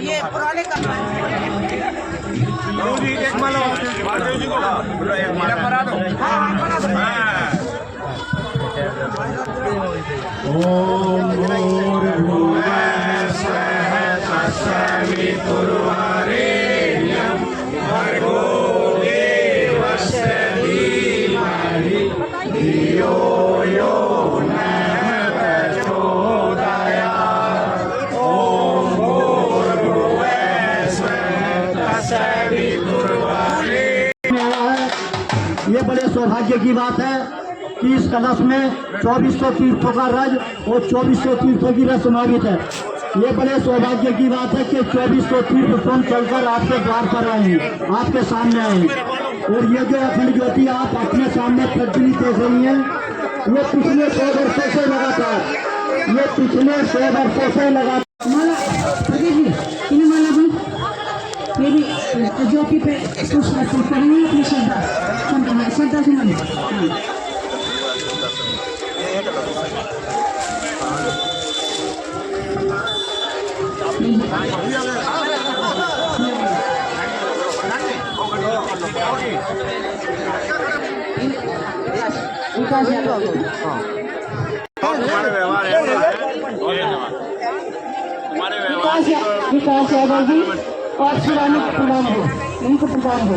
ये पुराने ये बड़े सौभाग्य की बात है कि इस कलश में 2400 तीर्थों का रज और 2400 तीर्थों की रज समाहित है। ये बड़े सौभाग्य की बात है कि 2400 तीर्थ स्वयं चलकर आपके द्वार पर आए हैं, आपके सामने आए हैं। और ये जो अखंड ज्योति आप अपने सामने प्रज्वलित देख रही हैं, ये पिछले 100 वर्षों से लगातार, ये पिछले 100 वर्षों से लगातार मेरी ज्योति पे कुछ करेंगे अपनी श्रद्धा से मन। विकास यादव जी और शिवानी प्रधान हो, इनको प्रधान हो,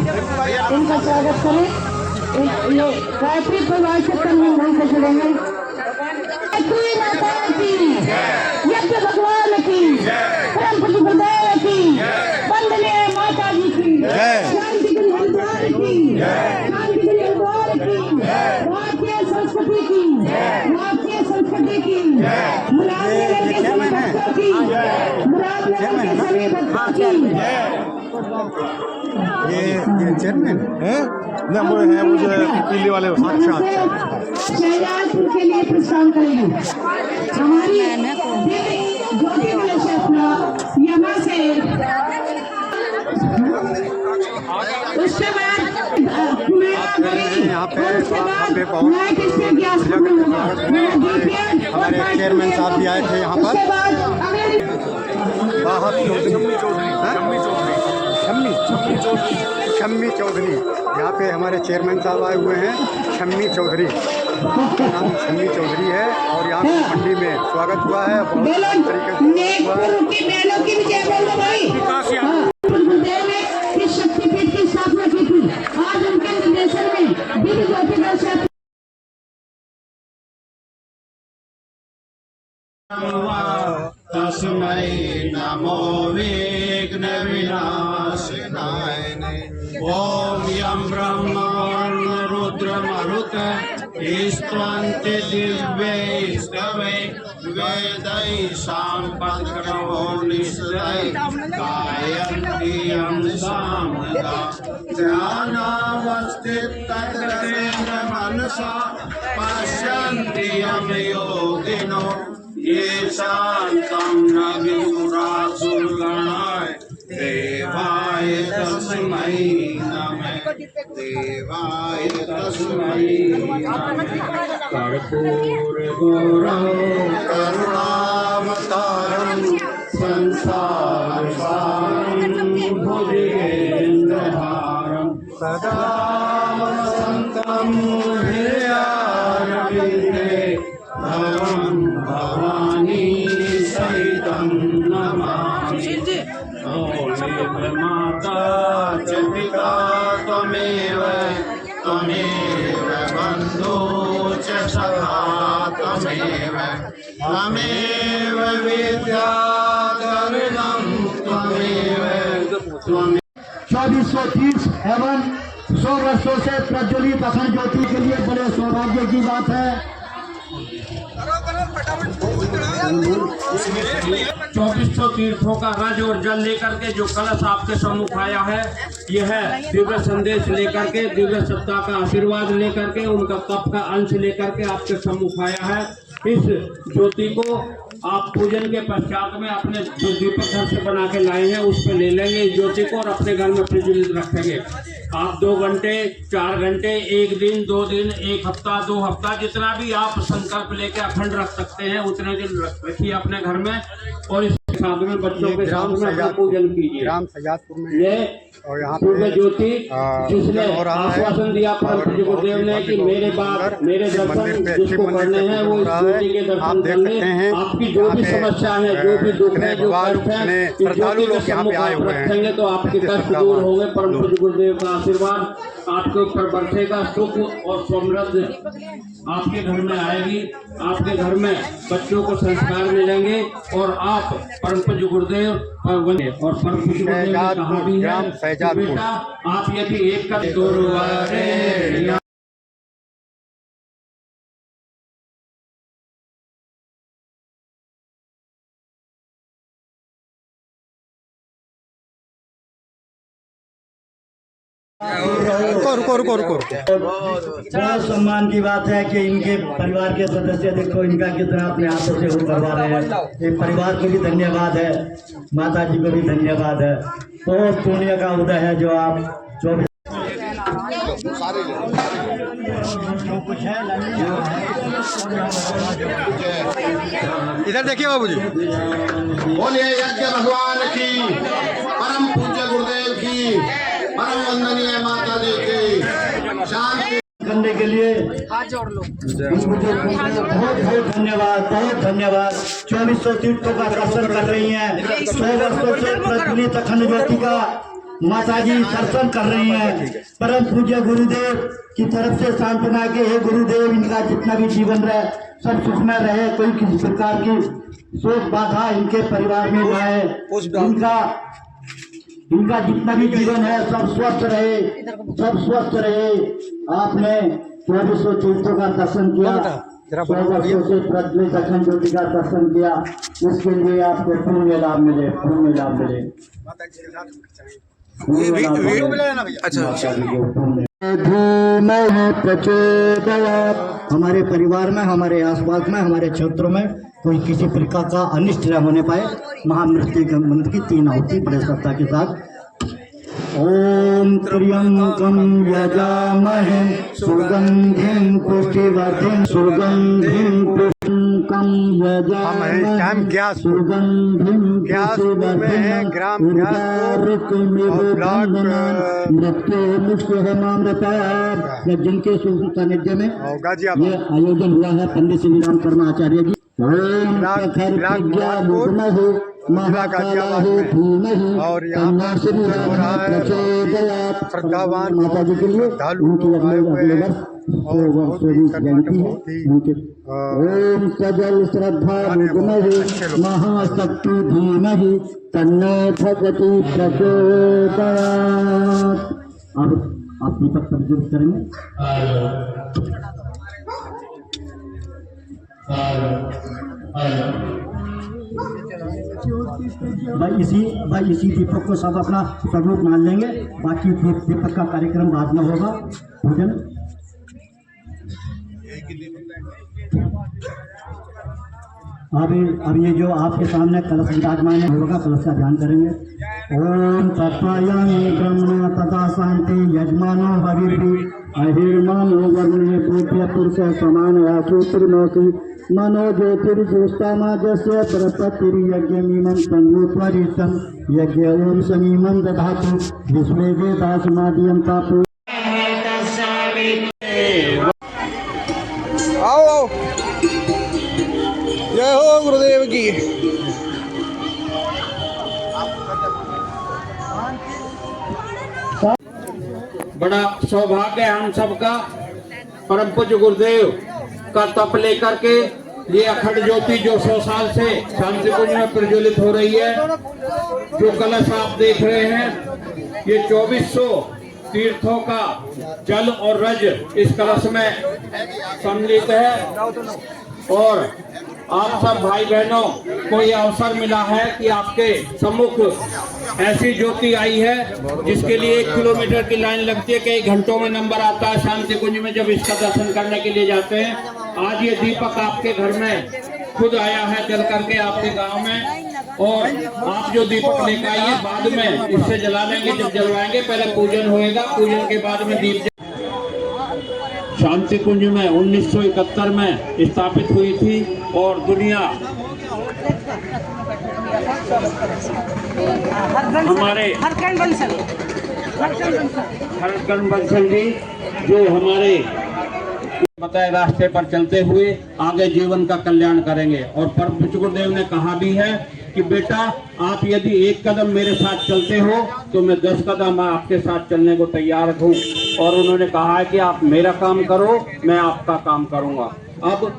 इनका स्वागत करें। ये गायत्री परिवार से तन से जुड़ेंगे। यज्ञ भगवान की, परम पूज्य गुरुदेव की, वंदनीय माता जी की, शांति गुरु हरिद्वार की, शांति गुरु हरिद्वार की, भारतीय संस्कृति की, भारतीय संस्कृति की, मुराद नगर के सभी भक्तों की, मुराद नगर के सभी भक्तों की। ये चेयरमैन है ना, वो है वो जो पीले वाले। अच्छा अच्छा, शहजादपुर के लिए प्रस्थान करेंगे। हमारी ज्योति यहाँ से उसके बाद हमारे चेयरमैन साहब भी आए थे यहाँ पर। शम्मी चौधरी, यहाँ पे हमारे चेयरमैन साहब आए हुए हैं। शम्मी चौधरी, नाम शम्मी चौधरी है और यहाँ पे मंडी में स्वागत हुआ है। बहुत तरीके से शक्तिपीठ की स्थापना की थी। आज उनके निर्देशन में दिव्य ज्योति दर्शन। तस्मै नमो विघ्न विनाशनाय। ओम यं ब्रह्मा रुद्र मरुत स्तवन्ति दिव्यैस्तवै वेदैः साम्पद्गणो निश्चयै गायन्ति यं सामदा ध्यानावस्थिततद्रेन्द्र मनसा पश्यन्ति यं योगिनो ये शान्तं न विमुरासुरगणाय देवाय तस्मै नमः। देवाय तस्मै कर्पूरगौरं करुणावतारं संसारसारं भुजगेन्द्रहारं सदा वसन्तं हृदयारविन्दे भवं भवानी सहितं नमामि। माता च पिता त्वमेव त्वमेव बन्धु च सखा त्वमेव त्वमेव विद्याधरणं त्वमेव 2430 एवं 100 वर्षों से प्रज्वलित अखंड ज्योति के लिए बड़े सौभाग्य की बात है। 2400 तीर्थों का रज और जल लेकर के जो कलश आपके सम्मुख आया है, यह दिव्य संदेश लेकर के, दिव्य सत्ता का आशीर्वाद लेकर के, उनका तप का अंश लेकर के आपके सम्मुख आया है। इस ज्योति को आप पूजन के पश्चात में अपने जो दीपक घर से बना के लाए हैं उस पर ले लेंगे इस ज्योति को और अपने घर में प्रज्वलित रखेंगे। आप 2 घंटे 4 घंटे 1 दिन 2 दिन 1 हफ्ता 2 हफ्ता जितना भी आप संकल्प लेके अखंड रख सकते हैं उतने दिन रखिए अपने घर में और इस साथ में बच्चों के साथ में अपना पूजन कीजिए। ग्राम सजादपुर में ये और यहाँ सूर्य ज्योति जिसने आश्वासन दिया परम पूज्य गुरुदेव ने कि मेरे बाद मेरे दर्शन जिसको करने हैं वो इस ज्योति के दर्शन करने, आपकी जो भी समस्या है जो भी दुख है जो कष्ट है इस ज्योति के सम्मुख आप रखेंगे तो आपके कष्ट दूर होंगे। परम पूज्य गुरुदेव का आशीर्वाद आपके ऊपर बरसेगा, सुख और समृद्धि आपके घर में आएगी, आपके घर में बच्चों को संस्कार मिलेंगे और आप परम पूज्य गुरुदेव और परम पूज्य गुरुदेव ने कहा भी है बेटा आप यदि एक का दो बहुत सम्मान की बात है कि इनके परिवार के सदस्य देखो इनका कितना अपने हाथों से वो करवा रहे हैं। ये परिवार को भी धन्यवाद है, माता जी को भी धन्यवाद है। बहुत पुण्य का उदय है जो आप जो कुछ है इधर देखिए बाबूजी। बोलिए यज्ञ भगवान की, परम पूज्य गुरुदेव की, परम वंदनीय माता जी की शांति करने के लिए हाथ जोड़ लो। बहुत धन्यवाद, बहुत धन्यवाद। 2400 तीर्थों का दर्शन कर रही हैं, 100 वर्षों से प्रज्वलित अखंड ज्योति का माता जी दर्शन कर रही हैं। परम पूज्य गुरुदेव की तरफ से सांत्वना के हे गुरुदेव इनका जितना भी जीवन रहे सब सुखमय रहे, कोई किसी प्रकार की शोक बाधा इनके परिवार में न आए, इनका जितना भी जीवन है सब स्वस्थ रहे, सब स्वस्थ रहे। आपने 2400 तीर्थों का दर्शन किया, 100 वर्षों से प्रज्वलित अखंड ज्योति का दर्शन किया, इसके लिए आपको पुण्य लाभ मिले, पुण्य लाभ मिले। हमारे परिवार में, हमारे आसपास में, हमारे क्षेत्रों में कोई किसी प्रकार का अनिष्ट न होने पाए। महामृत्यु के मंत्र की 3 आहुति बड़े श्रद्धा के साथ। ओम त्र्यंबकं यजामहे सुगंधिं पुष्टिवर्धिं सुगंधिं पुष्टिं यजामहे सुगंधिं पुष्टिवर्धिं ग्राम मृत्यु मुक्त हेमामृता। जिनके सानिध्य में ये आयोजन हुआ है पंडित श्री राम शर्मा आचार्य जी। ओम और यहाँ श्रद्धावान माता जी के लिए उनकी अगले वर्ष जयंती है उनके। ओम सजल श्रद्धा विद्महे महाशक्ति धीमहि तन्नो भगवती प्रचोदयात्। अब आप दीपक प्रज्वलित करेंगे। भाई इसी दीपक को सब अपना स्वरूप मान लेंगे, बाकी दीपक का कार्यक्रम बाद में होगा पूजन। अब ये जो आपके सामने कलश विराजमान होगा, कलश का ध्यान करेंगे। ओम तत्वायामि ब्रह्म तथा शांति यजमानो हविर्भि अहिर्मानो वर्णे पूज्य पुरुष समान आसूत्रिनोति मनो ज्योतिर्ज्योष्टामाजस्य प्रपत्तिर्यज्ञमीमं तन्वत्वरितं यज्ञ ओम शमीमं दधातु विश्वे वेदासमादियं तापो बड़ा सौभाग्य है हम सबका, परम पूज्य गुरुदेव का तप लेकर के ये अखंड ज्योति जो 100 साल से शांति कुंज में प्रज्वलित हो रही है, जो कलश आप देख रहे हैं, ये 2400 तीर्थों का जल और रज इस कलश में सम्मिलित है। और आप सब भाई बहनों को ये अवसर मिला है कि आपके सम्मुख ऐसी ज्योति आई है जिसके लिए 1 किलोमीटर की लाइन लगती है, कई घंटों में नंबर आता है शांति कुंज में जब इसका दर्शन करने के लिए जाते हैं। आज ये दीपक आपके घर में खुद आया है जल करके आपके गांव में, और आप जो दीपक लेकर आइए बाद में इससे जला लेंगे। जब जलवाएंगे पहले पूजन होएगा, पूजन के बाद में दीप शांति कुंज में 1971 में स्थापित हुई थी और दुनिया हमारे हरकन बंसल जी जो हमारे बताए रास्ते पर चलते हुए आगे जीवन का कल्याण करेंगे। और परम पूज्य गुरुदेव ने कहा भी है कि बेटा आप यदि 1 कदम मेरे साथ चलते हो तो मैं 10 कदम आपके साथ चलने को तैयार हूँ। और उन्होंने कहा है कि आप मेरा काम करो, मैं आपका काम करूँगा। अब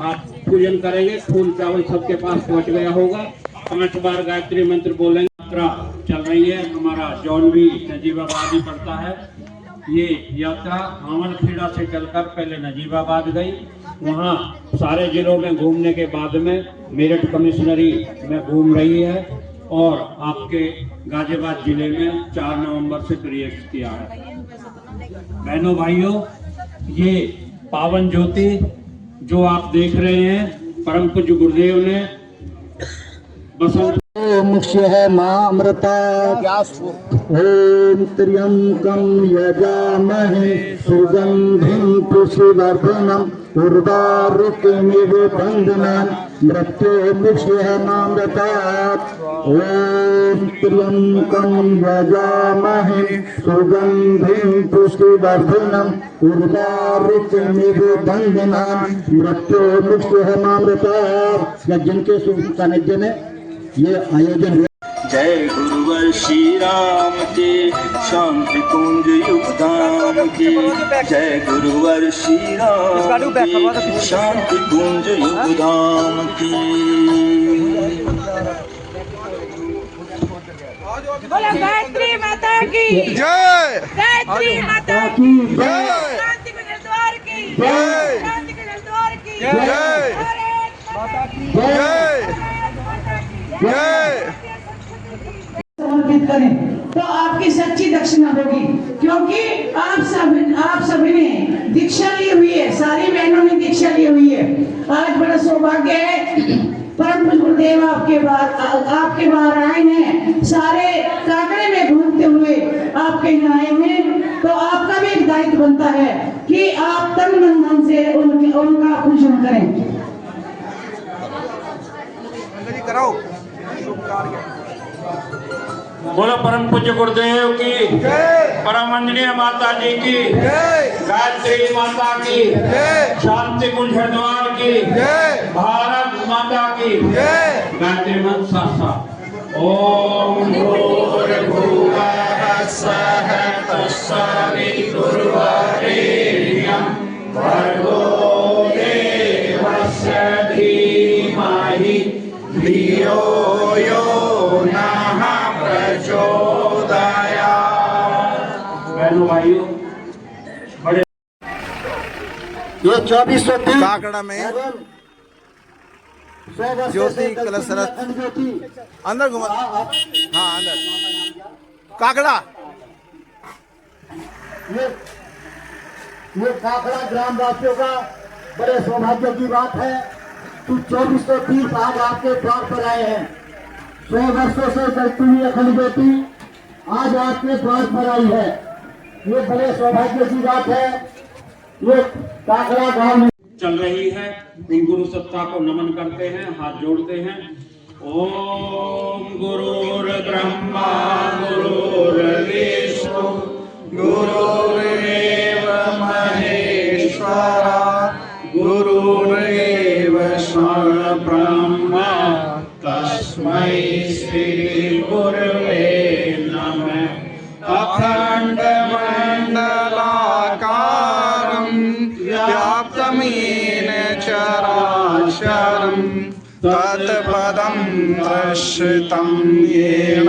आप पूजन करेंगे, फूल चावल सबके पास पहुँच गया होगा। 5 बार गायत्री मंत्र बोलेंगे। यात्रा चल रही है, हमारा जौन भी नजीबाबाद ही पड़ता है। ये यात्रा हावड़खेड़ा से चलकर पहले नजीबाबाद गई, वहाँ सारे जिलों में घूमने के बाद में मेरठ कमिश्नरी में घूम रही है और आपके गाजियाबाद जिले में 4 नवंबर से प्रवेश किया है। बहनों भाइयों, ये पावन ज्योति जो आप देख रहे हैं परम पूज्य गुरुदेव ने बसंत मुख्य है माँ अमृता। ओम त्र्यंबकं यजामहे सुगंधिं पुष्टिवर्धनम् उर्वारुकमिव बन्धनान् मृत्युर्मुक्षयमामृतात्। ओम त्र्यंबकं यजामहे सुगंधिं पुष्टिवर्धनम् उर्वारुकमिव बन्धनान् मृत्युर्मुक्षयमामृतात्। जिनके शुभ सानिध्य में ये आयोजन हुआ। जय गुरुवर श्री राम की, शांति कुंज युगधाम की। जय गुरुवर श्री राम की, शांति कुंज युगधाम की। बोलो गायत्री माता की जय, गायत्री माता की जय, शांति के दरबार की जय, शांति के दरबार की जय, माता की जय, जय। समर्पित करें तो आपकी सच्ची दक्षिणा होगी, क्योंकि आप सभी ने दीक्षा ली हुई है, सारी बहनों ने दीक्षा ली हुई है। आज बड़ा सौभाग्य है, परम पूज्य गुरुदेव आपके बाहर आए हैं, सारे काकड़े में घूमते हुए आपके यहाँ आए हैं। तो आपका भी एक दायित्व बनता है कि आप तन मन धन से उनका पूजन करें। कराओ। बोलो परम पूज्य गुरुदेव की जय, परम वंदनीय माता जी की जय, गायत्री माता की जय, शांति कुंज हरिद्वार की जय, भारत माता की जय। गायत्री मंत्र साथ साथ ओम भूर्भुवः स्वः तत्सवितुर्वरेण्यं भर्गो देवस्य धीमहि धियो यो नः प्रचोदयात्। बहनों भाइयों, बड़े ये 2430 काकड़ा में ज्योति कलश रथ अंदर घुमा। हाँ अंदर काकड़ा। ये काकड़ा ग्राम वासियों का बड़े सौभाग्य की बात है कि 2430 आज आपके द्वार पर आए हैं। 100 वर्षों से चलती हुई अखंड ज्योति आज आपके द्वार पर आई है। ये बड़े सौभाग्य की बात है। ये काकड़ा गांव में चल रही है, उन गुरु सत्ता को नमन करते हैं, हाथ जोड़ते हैं। ओम गुरुर् ब्रह्मा गुरुर्विष्णु गुरुर्देव महेश्वरा गुरुर्देव ब्रह्मा श्री गुरुवे नमः अखण्डमण्डलाकारं व्याप्तं येन चराचरं तत्पदं दर्शितं येन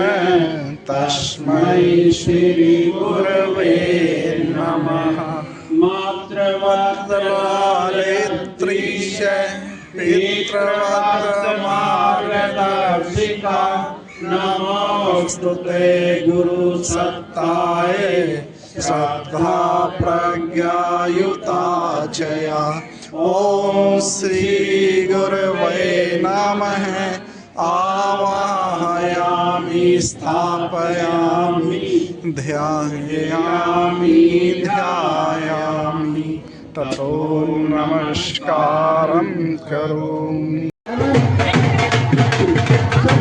तस्मै श्री गुरवे नमः मातृवत्सलालित्रीश पितृवत्समार्गदर्शिका नमोस्तुते गुरुसत्ताय श्रद्धा प्रज्ञायुताचया ॐ श्री गुरवे नमः आवाहयामि स्थापयामि ध्यायामि ततो नमस्कारं करोमि।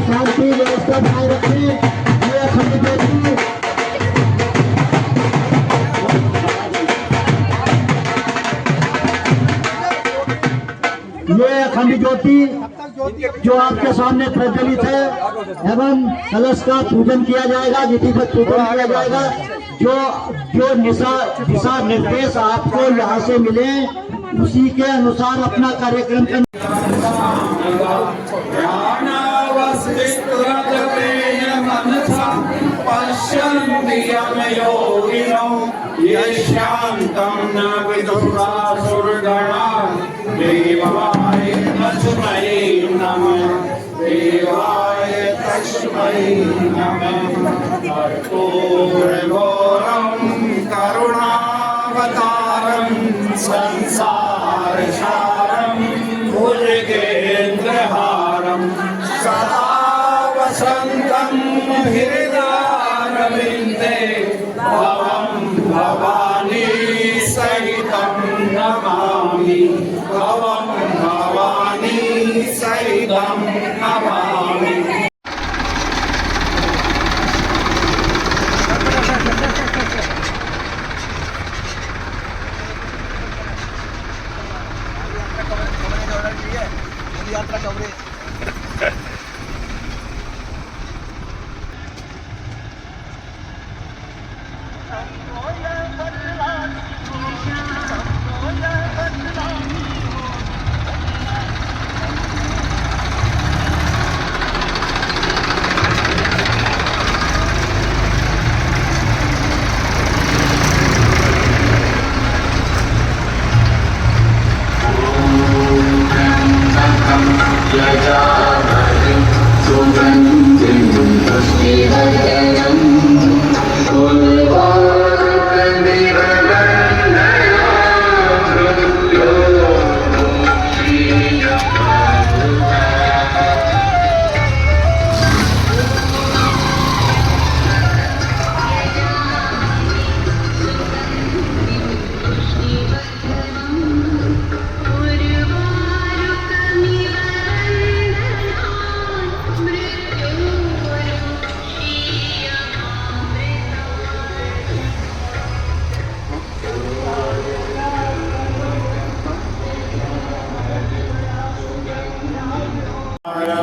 शांति व्यवस्था बनाए रखें। ये अखंड ज्योति जो आपके सामने प्रज्वलित है एवं कलश का पूजन किया जाएगा, विधिवत पूजन किया जाएगा। जो दिशा निर्देश आपको यहाँ से मिले उसी के अनुसार अपना कार्यक्रम करना। शांतं न विदुरासुरगणा देवाय तस्मै नमः देवाय तस्मै नमः कर्पूरगौरं करुणावतारं संसारसारं भुजगेन्द्रहारं सदा वसन्तं हृदयारविन्दे भवं भवानी सहितं नमामि भवं भवानी सहितं नमामि। यात्रा कवरेज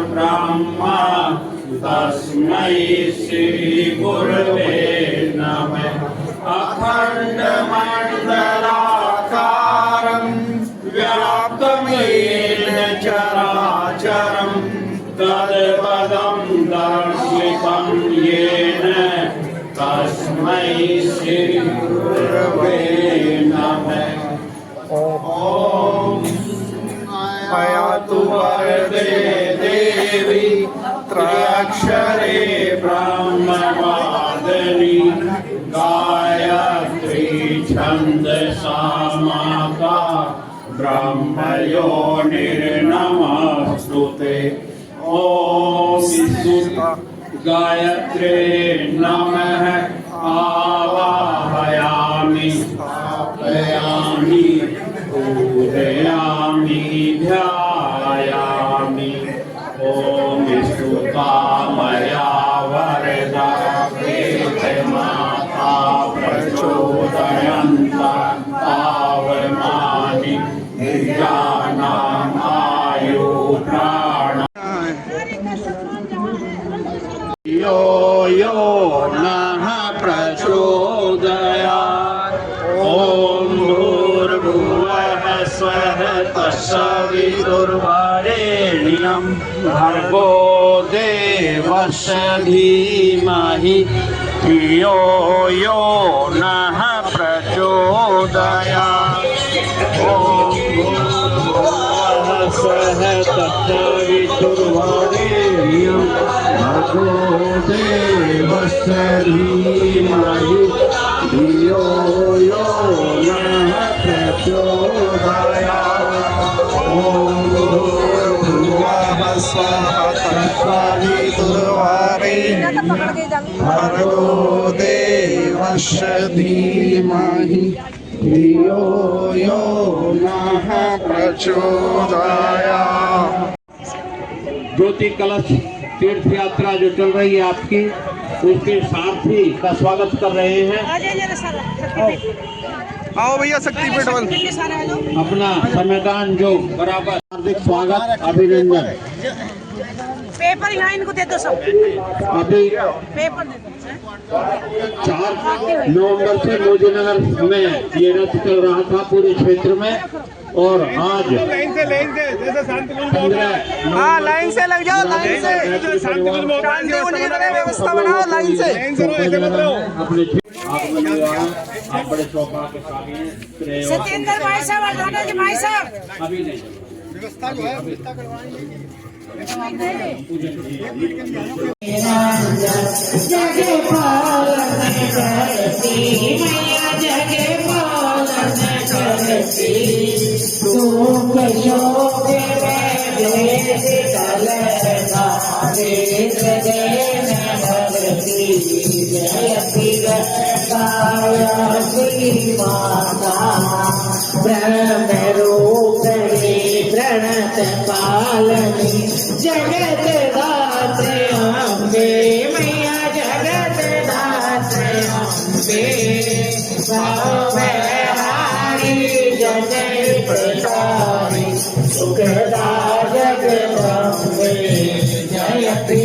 ब्रह्मा तस्मै श्री गुरवे नमः अखण्डमण्डलाकारं व्याप्तं येन चराचरं तत्पदं दर्शितं येन तस्मै श्री गुरवे नमः। पायातु वरदे देवी त्रयाक्षरे ब्रह्मवादिनी गायत्री छन्दसा माता ब्रह्मयोनिर्नमस्तुते। ॐ गायत्रे नमः आवाहयामि स्थापयामि पूजयामि ध्यायामि। ॐ स्तुतामया वरदा माता प्रचोदयन्ता पावमानि ज्ञानामायु प्राण। यो यो नः प्रचोदयात् ॐ भूर्भुवः स्वः तत्सवितुर्वरेण्यं भर्गो देवस्य धीमहि धियो यो नः प्रचोदयात् ॐ भूर्भुवः स्वः तत्सवितुर्वरेण्यं भर्गो देवस्य धीमहि धियो यो नः प्रचोदयात् ॐ भूर्भुवः स्वः तत्सवितुर्वरेण्यं भर्गो देवस्य धीमहि धियो यो नः प्रचोदयात्। ज्योति कलश तीर्थ यात्रा जो चल रही है आपकी, उसके सारथी का स्वागत कर रहे हैं। आओ भैया शक्तिपीठ बल अपना संविधान जो बराबर हार्दिक स्वागत अभिनंदन। पेपर यहाँ इनको दे दो सब। अभी पेपर दे दो। 4 नवंबर से मोदीनगर में ये रथ चल रहा था पूरे क्षेत्र में, और आज लाइन से जैसे शांतिपूर्ण हाँ लाइन से लग जाओ, लाइन से शांतिपूर्ण व्यवस्था बनाओ, लाइन से अपने आप बड़े सौभाग्यशाली हैं। सत्येंद्र भाई साहब और राणा जी भाई साहब अभी नहीं व्यवस्था जो है व्यवस्था करवाएंगे। जगे पालन करती मैया, जगे पालन करती दुख शोक में शीतलता हृदय में भरती जयति गायत्री माता ब्रह्म रूपिणी प्रणत पालनी जगत दात्री अम्बे मैया, जगत दात्री अम्बे सौम्यहारी जय प्रतारी सुखदा जगदम्बे जयति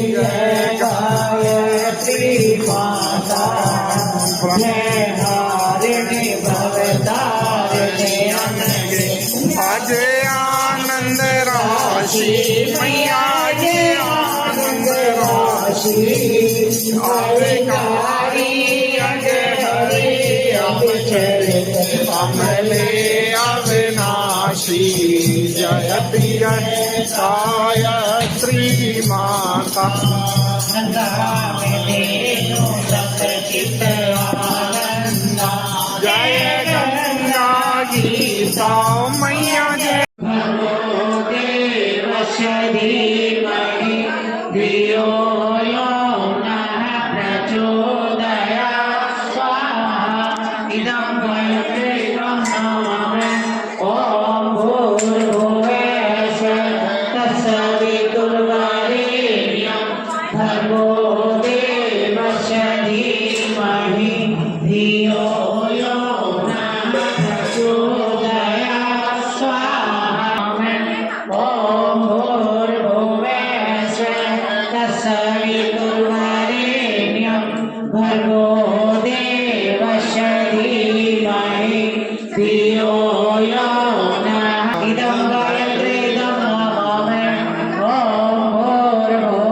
गायत्री माता जय हारिणी भवतारिणी अनगे अजय आनंद राशि मैया ये आनंद राशि अविकारी अजहरी अवचरित कमले अविनाशी जयति गायत्री माता जय गंगा गीता मैया जय धीमहि धियो यो नः प्रचोदयात् स्वाहा इदं वैदिकं नामः ॐ भूर्भुवः स्वः तत्सवितुर्वरेण्यं भर्गो देवस्य धीमहि धियो यो नः प्रचोदयात् स्वाहा ॐ भूर्भुवः स्वः तत्सवितुर्वरेण्यं भर्गो देवस्य धीमहि धियो यो नः इदं गायत्रीदं नमामि ॐ भूर्भुवः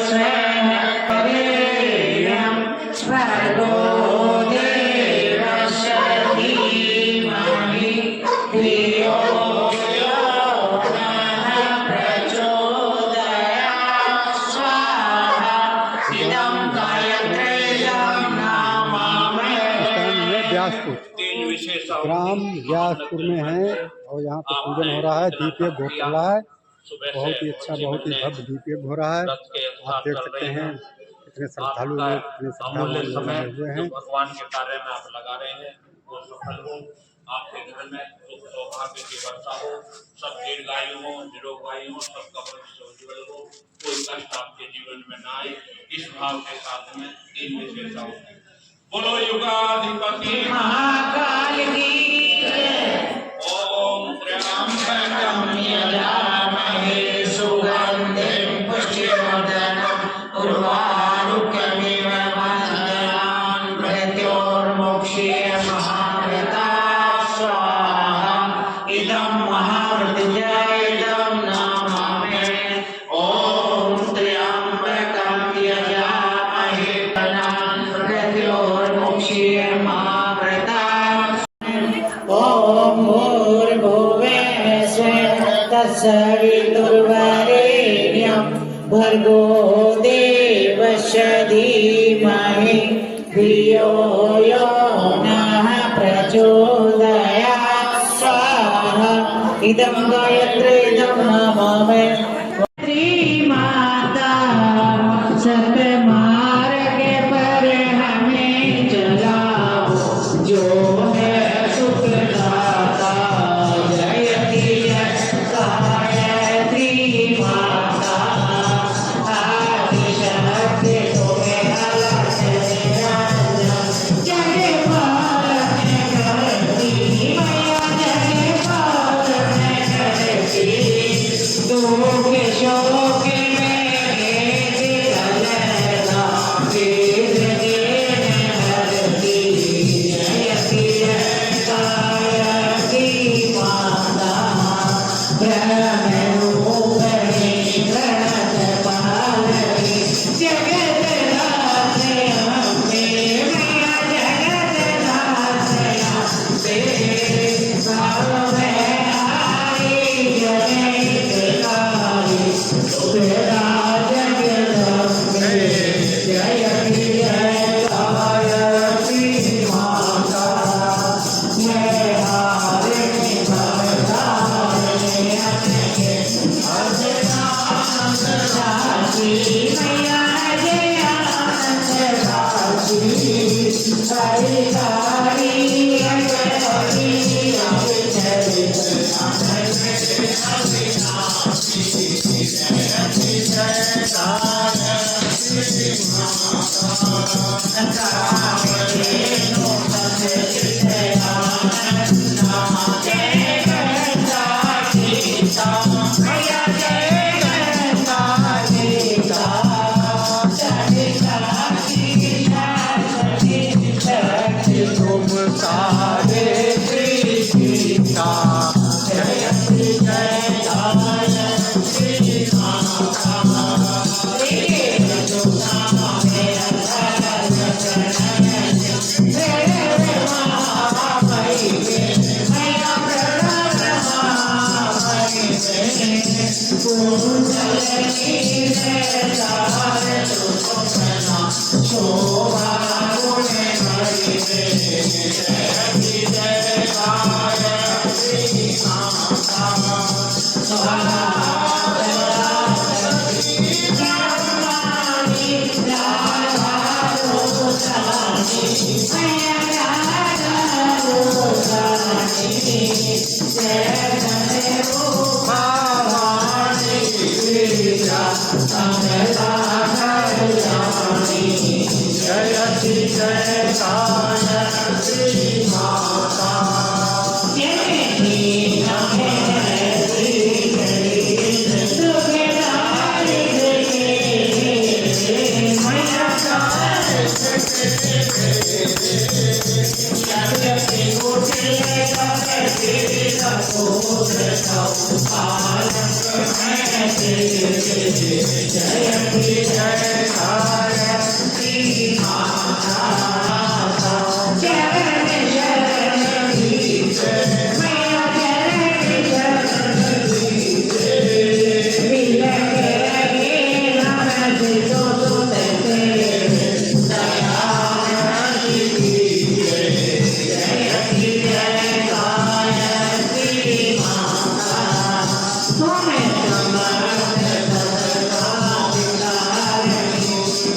स्वः तत्सवितुर्वरेण्यं भर्गो देवस्य धीमहि धियो यो नः प्रचोदयात् स्वाहा इदं गायत्रीदं नमामि। व्यासपुर ग्राम व्यासपुर में है और यहाँ पे पूजन हो रहा है। दीप यज्ञ हो रहा है, बहुत ही अच्छा, बहुत ही भव्य दीप यज्ञ हो रहा है। आप देख सकते हैं कितने श्रद्धालु लोग, कितने श्रद्धालु लोग लगे हुए हैं। भगवान के कार्य में आप लगा रहे हैं वो सफल हो, आपके घर में सुख सौभाग्य की वर्षा हो, सब दीर्घायु हो, निरोगायु हो, सबका भविष्य उज्ज्वल हो, कोई कष्ट आपके जीवन में न आए, इस भाव के साथ में 3 विशेषताओं की बोलो युगाधिपति महाकाल की ओम त्र्यंबकं यजामहे तत्सवितुर्वरेण्यं भर्गो देवस्य धीमहि धियो यो नः प्रचोदयात् स्वाहा इदं गायत्री इदं नमामि माता सतमार्ग पर हमें चलाओ जो है सुखदाता जयति गायत्री माता आदिशक्ति तुम्हें अलग जय पालन करती मैया जय पालन करती दुख शोक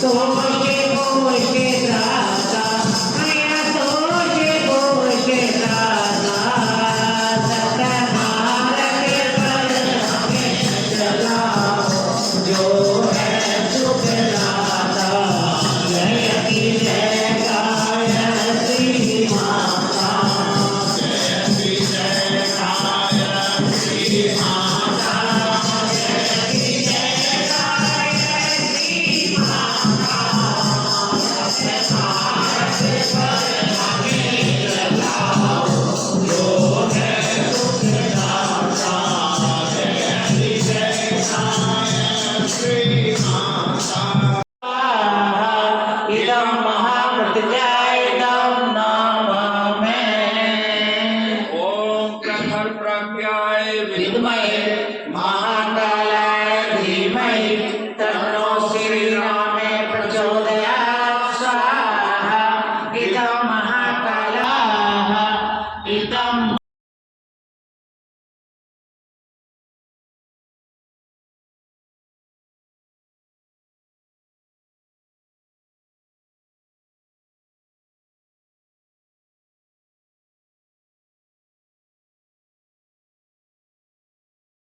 तो